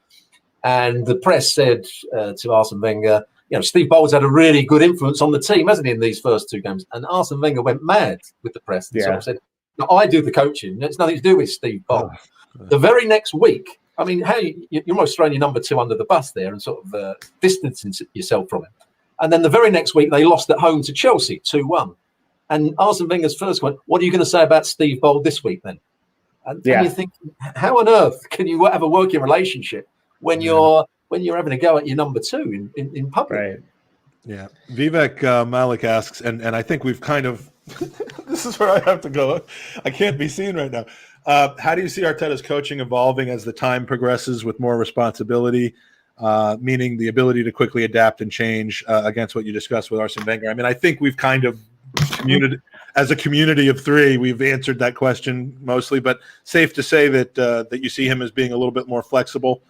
And the press said to Arsene Wenger, Steve Bold's had a really good influence on the team, hasn't he, in these first 2 games? And Arsene Wenger went mad with the press and sort of said, no, I do the coaching. It's nothing to do with Steve Bold. The very next week, I mean, you're almost throwing your number 2 under the bus there and sort of distancing yourself from him. And then the very next week, they lost at home to Chelsea, 2-1. And Arsene Wenger's first one, what are you going to say about Steve Bold this week then? And you think, how on earth can you have a working relationship when you're having a go at your number 2 in public? Right. Yeah. Vivek Malik asks, and I think we've kind of this is where I have to go. I can't be seen right now. How do you see Arteta's coaching evolving as the time progresses with more responsibility, meaning the ability to quickly adapt and change against what you discussed with Arsene Wenger? I mean, I think we've kind of as a community of 3, we've answered that question mostly, but safe to say that you see him as being a little bit more flexible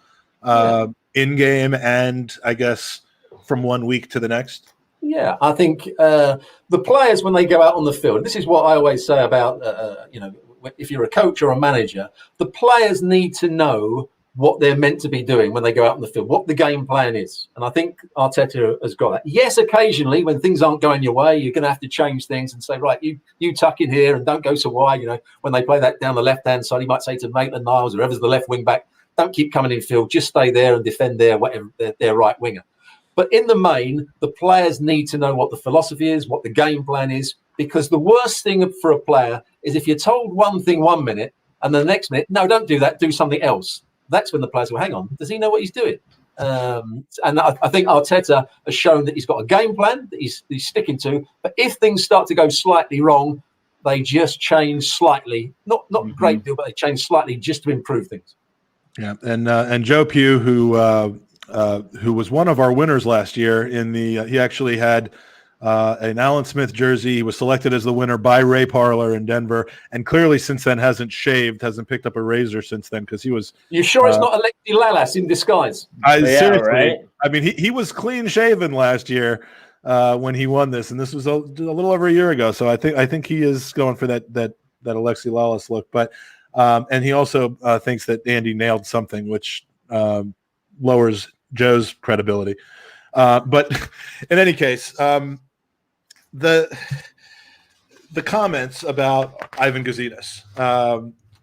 in game and I guess from one week to the next. Yeah, I think the players, when they go out on the field, this is what I always say about, if you're a coach or a manager, the players need to know what they're meant to be doing when they go out on the field, what the game plan is. And I think Arteta has got that. Yes, occasionally when things aren't going your way, you're going to have to change things and say, right, you tuck in here and don't go so wide. When they play that down the left-hand side, he might say to Maitland-Niles, whoever's the left wing back, don't keep coming in field, just stay there and defend whatever their right winger. But in the main, the players need to know what the philosophy is, what the game plan is, because the worst thing for a player is if you're told one thing 1 minute and the next minute, no, don't do that, do something else. That's when the players go, hang on, does he know what he's doing? And I think Arteta has shown that he's got a game plan that he's sticking to. But if things start to go slightly wrong, they just change slightly. Not a great deal, but they change slightly just to improve things. Yeah, and Joe Pugh, who was one of our winners last year he actually had an Alan Smith jersey. He was selected as the winner by Ray Parler in Denver, and clearly since then hasn't picked up a razor since then because he was. You sure it's not Alexi Lalas in disguise? Seriously, right? I mean, he was clean shaven last year when he won this, and this was a little over a year ago. So I think he is going for that Alexi Lalas look, but and he also thinks that Andy nailed something, which lowers Joe's credibility. But in any case, the comments about Ivan Gazidis,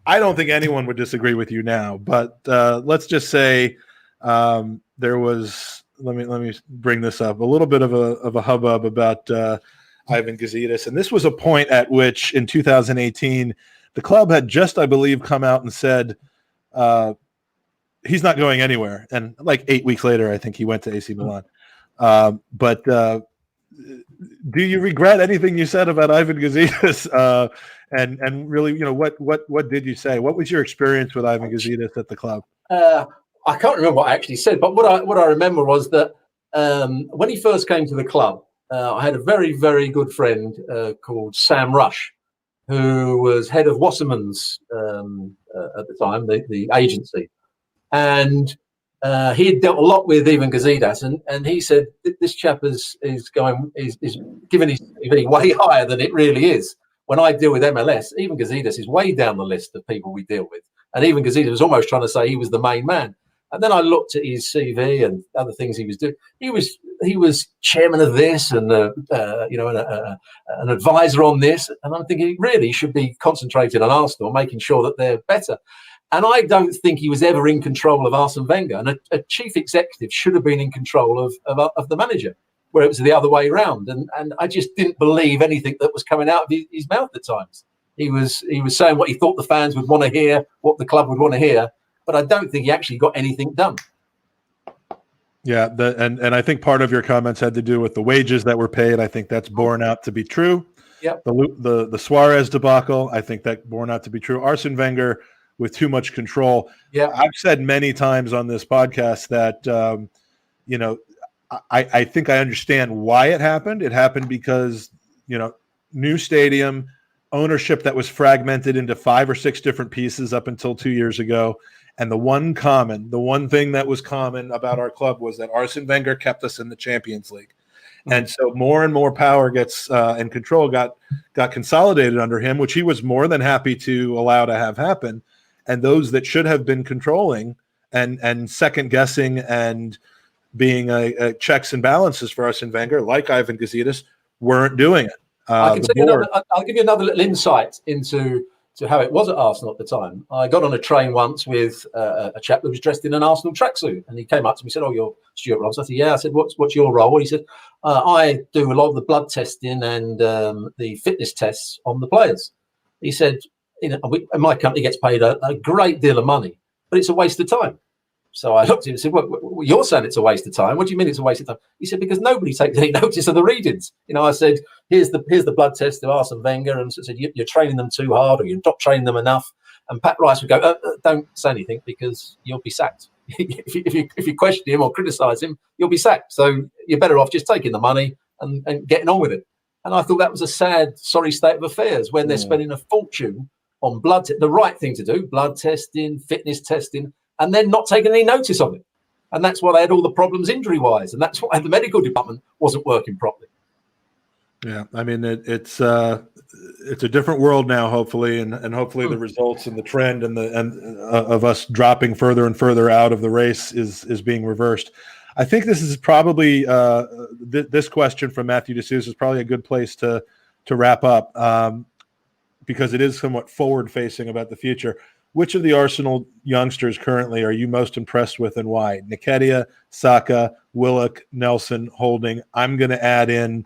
I don't think anyone would disagree with you now, but let's just say there was, let me bring this up, a little bit of a hubbub about Ivan Gazidis. And this was a point at which in 2018, the club had just, I believe, come out and said, he's not going anywhere. And like 8 weeks later, I think he went to AC Milan. But do you regret anything you said about Ivan Gazidis? And really, what did you say? What was your experience with Ivan Gazidis at the club? I can't remember what I actually said, but what I remember was that when he first came to the club, I had a very, very good friend called Sam Rush, who was head of Wasserman's at the time, the agency. And he had dealt a lot with Ivan Gazidis, and he said this chap is giving his CV way higher than it really is. When I deal with MLS, Ivan Gazidis is way down the list of people we deal with. And Ivan Gazidis was almost trying to say he was the main man. And then I looked at his CV and other things he was doing. He was chairman of this and an advisor on this. And I'm thinking, really, he should be concentrated on Arsenal, making sure that they're better. And I don't think he was ever in control of Arsene Wenger. And a chief executive should have been in control of the manager, where it was the other way around. And I just didn't believe anything that was coming out of his mouth at times. He was saying what he thought the fans would want to hear, what the club would want to hear. But I don't think he actually got anything done. Yeah, and I think part of your comments had to do with the wages that were paid. I think that's borne out to be true. Yeah. The Suarez debacle, I think that borne out to be true. Arsene Wenger with too much control. Yeah. I've said many times on this podcast that I think I understand why it happened. It happened because new stadium, ownership that was fragmented into 5 or 6 different pieces up until 2 years ago. And the one thing that was common about our club was that Arsene Wenger kept us in the Champions League. And so more and more power gets and control got consolidated under him, which he was more than happy to allow to have happen. And those that should have been controlling and second guessing and being a checks and balances for Arsene Wenger, like Ivan Gazidis, weren't doing it. I'll give you another little insight into how it was at Arsenal at the time. I got on a train once with a chap that was dressed in an Arsenal tracksuit, and he came up to me and said, "Oh, you're Stuart Robson." I said, "Yeah." I said, "What's your role?" He said, "I do a lot of the blood testing and the fitness tests on the players." He said, "My company gets paid a great deal of money, but it's a waste of time." So I looked at him and said, well, you're saying it's a waste of time. What do you mean it's a waste of time? He said, because nobody takes any notice of the readings. I said, here's the blood test of Arsene Wenger. And so I said, you're training them too hard or you're not training them enough. And Pat Rice would go, don't say anything because you'll be sacked. if you question him or criticise him, you'll be sacked. So you're better off just taking the money and getting on with it. And I thought that was a sad, sorry state of affairs when they're spending a fortune on the right thing to do, blood testing, fitness testing, and then not taking any notice of it. And that's why they had all the problems injury-wise. And that's why the medical department wasn't working properly. Yeah, I mean, it's a different world now, hopefully, and hopefully the results and the trend and of us dropping further and further out of the race is being reversed. I think this is probably this question from Matthew D'Souza is probably a good place to wrap up because it is somewhat forward-facing about the future. Which of the Arsenal youngsters currently are you most impressed with and why? Nketiah, Saka, Willock, Nelson, Holding. I'm going to add in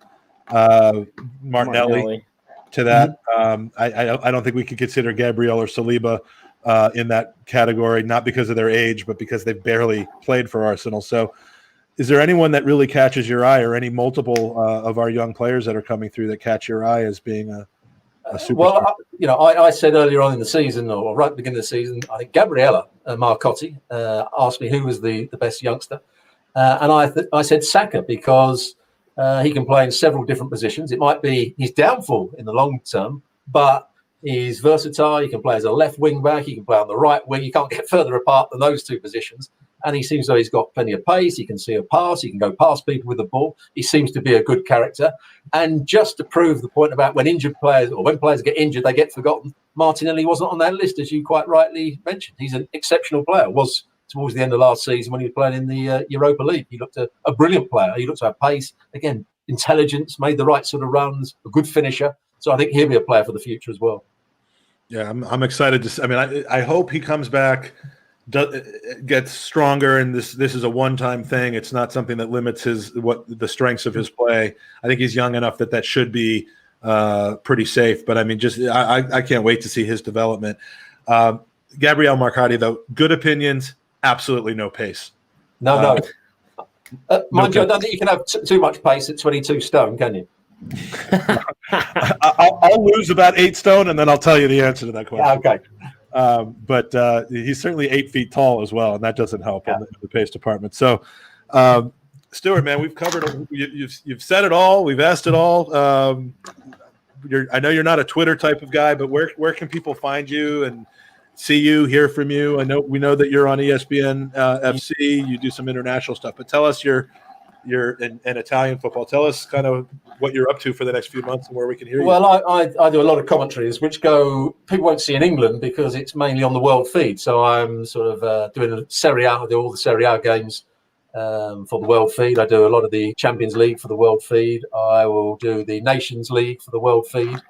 Martinelli to that. I don't think we could consider Gabriel or Saliba in that category, not because of their age, but because they've barely played for Arsenal. So is there anyone that really catches your eye or any multiple of our young players that are coming through that catch your eye as being a superstar? Well, I said earlier on in the season, or right at the beginning of the season, I think Gabriella Marcotti asked me who was the best youngster. And I said Saka because he can play in several different positions. It might be his downfall in the long term, but he's versatile. He can play as a left wing back. He can play on the right wing. You can't get further apart than those two positions. And he seems like he's got plenty of pace. He can see a pass. He can go past people with the ball. He seems to be a good character. And just to prove the point about when players get injured, they get forgotten, Martinelli wasn't on that list, as you quite rightly mentioned. He's an exceptional player. Was towards the end of last season when he was playing in the Europa League. He looked a brilliant player. He looked to have pace. Again, intelligence, made the right sort of runs, a good finisher. So I think he'll be a player for the future as well. Yeah, I'm excited to see. I mean, I hope he comes back, gets stronger, and this is a one-time thing. It's not something that limits the strengths of his play. I think he's young enough that should be pretty safe. But I mean, I can't wait to see his development. Gabriel Marcotti, though, good opinions, absolutely no pace. No. Mind you, I don't think you can have too much pace at 22 stone, can you? I'll lose about 8 stone, and then I'll tell you the answer to that question. Okay. But he's certainly 8 feet tall as well, and that doesn't help in the pace department. So, Stuart, man, we've covered. You've said it all. We've asked it all. I know you're not a Twitter type of guy, but where can people find you and see you, hear from you? We know that you're on ESPN FC. You do some international stuff, but tell us you're in Italian football. Tell us kind of what you're up to for the next few months and where we can hear you. Well, I do a lot of commentaries, which people won't see in England because it's mainly on the world feed. So I'm sort of doing a Serie A. I do all the Serie A games for the world feed. I do a lot of the Champions League for the world feed. I will do the Nations League for the world feed.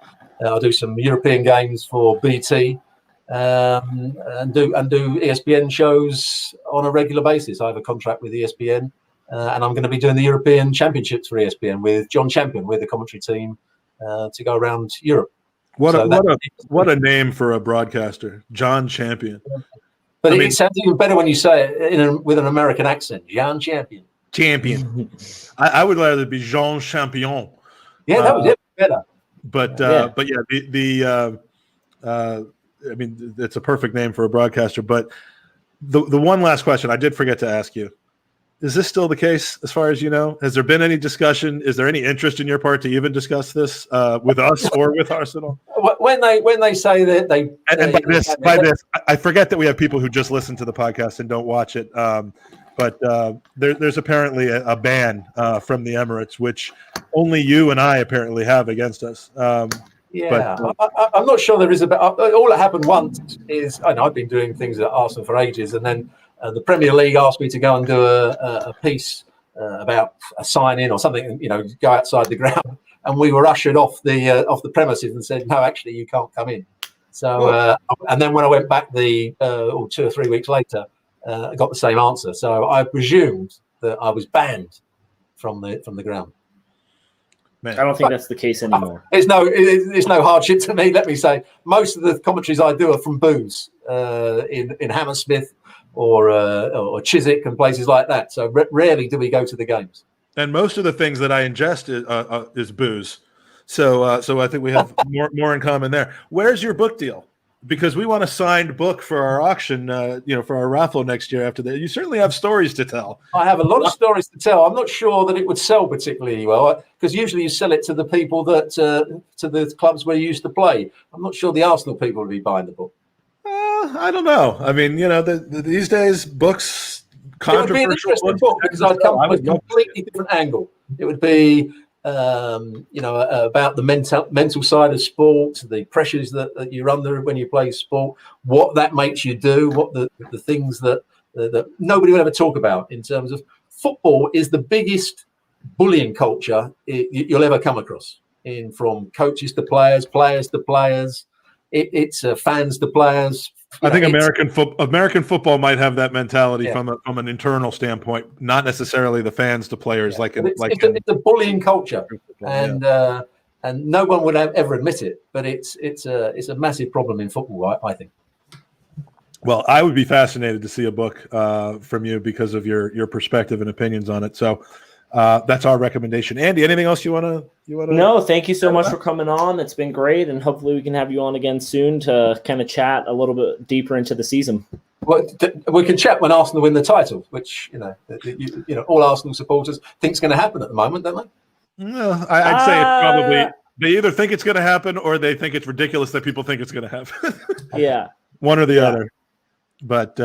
I'll do some European games for BT, and do ESPN shows on a regular basis. I have a contract with ESPN, and I'm going to be doing the European Championships for ESPN with John Champion, with the commentary team, to go around Europe. What a name for a broadcaster, John Champion. But it sounds even better when you say it with an American accent. John Champion. Champion. I would rather be Jean Champion. Yeah, that would be better. But I mean, it's a perfect name for a broadcaster. But the one last question I did forget to ask you: is this still the case, as far as you know? Has there been any discussion? Is there any interest in your part to even discuss this with us or with Arsenal? When they say that they by this, I forget that we have people who just listen to the podcast and don't watch it. But there's apparently a ban from the Emirates, which only you and I apparently have against us. I'm not sure there is all that happened once is I've been doing things at Arsenal for ages, and then the Premier League asked me to go and do a piece about a sign-in or something, go outside the ground, and we were ushered off the premises and said, no, actually, you can't come in. So, and then when I went back 2 or 3 weeks later, I got the same answer. So I presumed that I was banned from the ground. Man. I don't think that's the chiswick anymore. It's no hardship to me. Let me say, most of the commentaries I do are from booths in Hammersmith or Chiswick and places like that. So rarely do we go to the games. And most of the things that I ingest is booze. So I think we have more in common there. Where's your book deal? Because we want a signed book for our auction, for our raffle next year after that. You certainly have stories to tell. I have a lot of stories to tell. I'm not sure that it would sell particularly well, because usually you sell it to the people that to the clubs where you used to play. I'm not sure the Arsenal people would be buying the book. I don't know. I mean, these days books. It would be an interesting book because I'd come from a completely different angle. It would be, about the mental side of sport, the pressures that you're under when you play sport, what that makes you do, what the things that nobody would ever talk about in terms of football is the biggest bullying culture you'll ever come across. From coaches to players, players to players, it's fans to players. I think American football might have that mentality from an internal standpoint, not necessarily the fans to players. It's a bullying culture, and no one would ever admit it. But it's a massive problem in football, I think. Well, I would be fascinated to see a book from you because of your perspective and opinions on it. So that's our recommendation. Andy, anything else you want to? No, thank you so much for coming on. It's been great, and hopefully we can have you on again soon to kind of chat a little bit deeper into the season. Well, we can chat when Arsenal win the title, which all Arsenal supporters think is going to happen at the moment, don't they? No, I'd say it's probably they either think it's going to happen or they think it's ridiculous that people think it's going to happen. Yeah, one or the other. But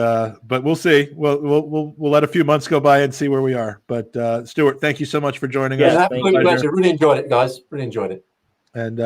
we'll see. We'll let a few months go by and see where we are. But Stuart, thank you so much for joining us. Absolutely pleasure. Really enjoyed it, guys. Really enjoyed it. And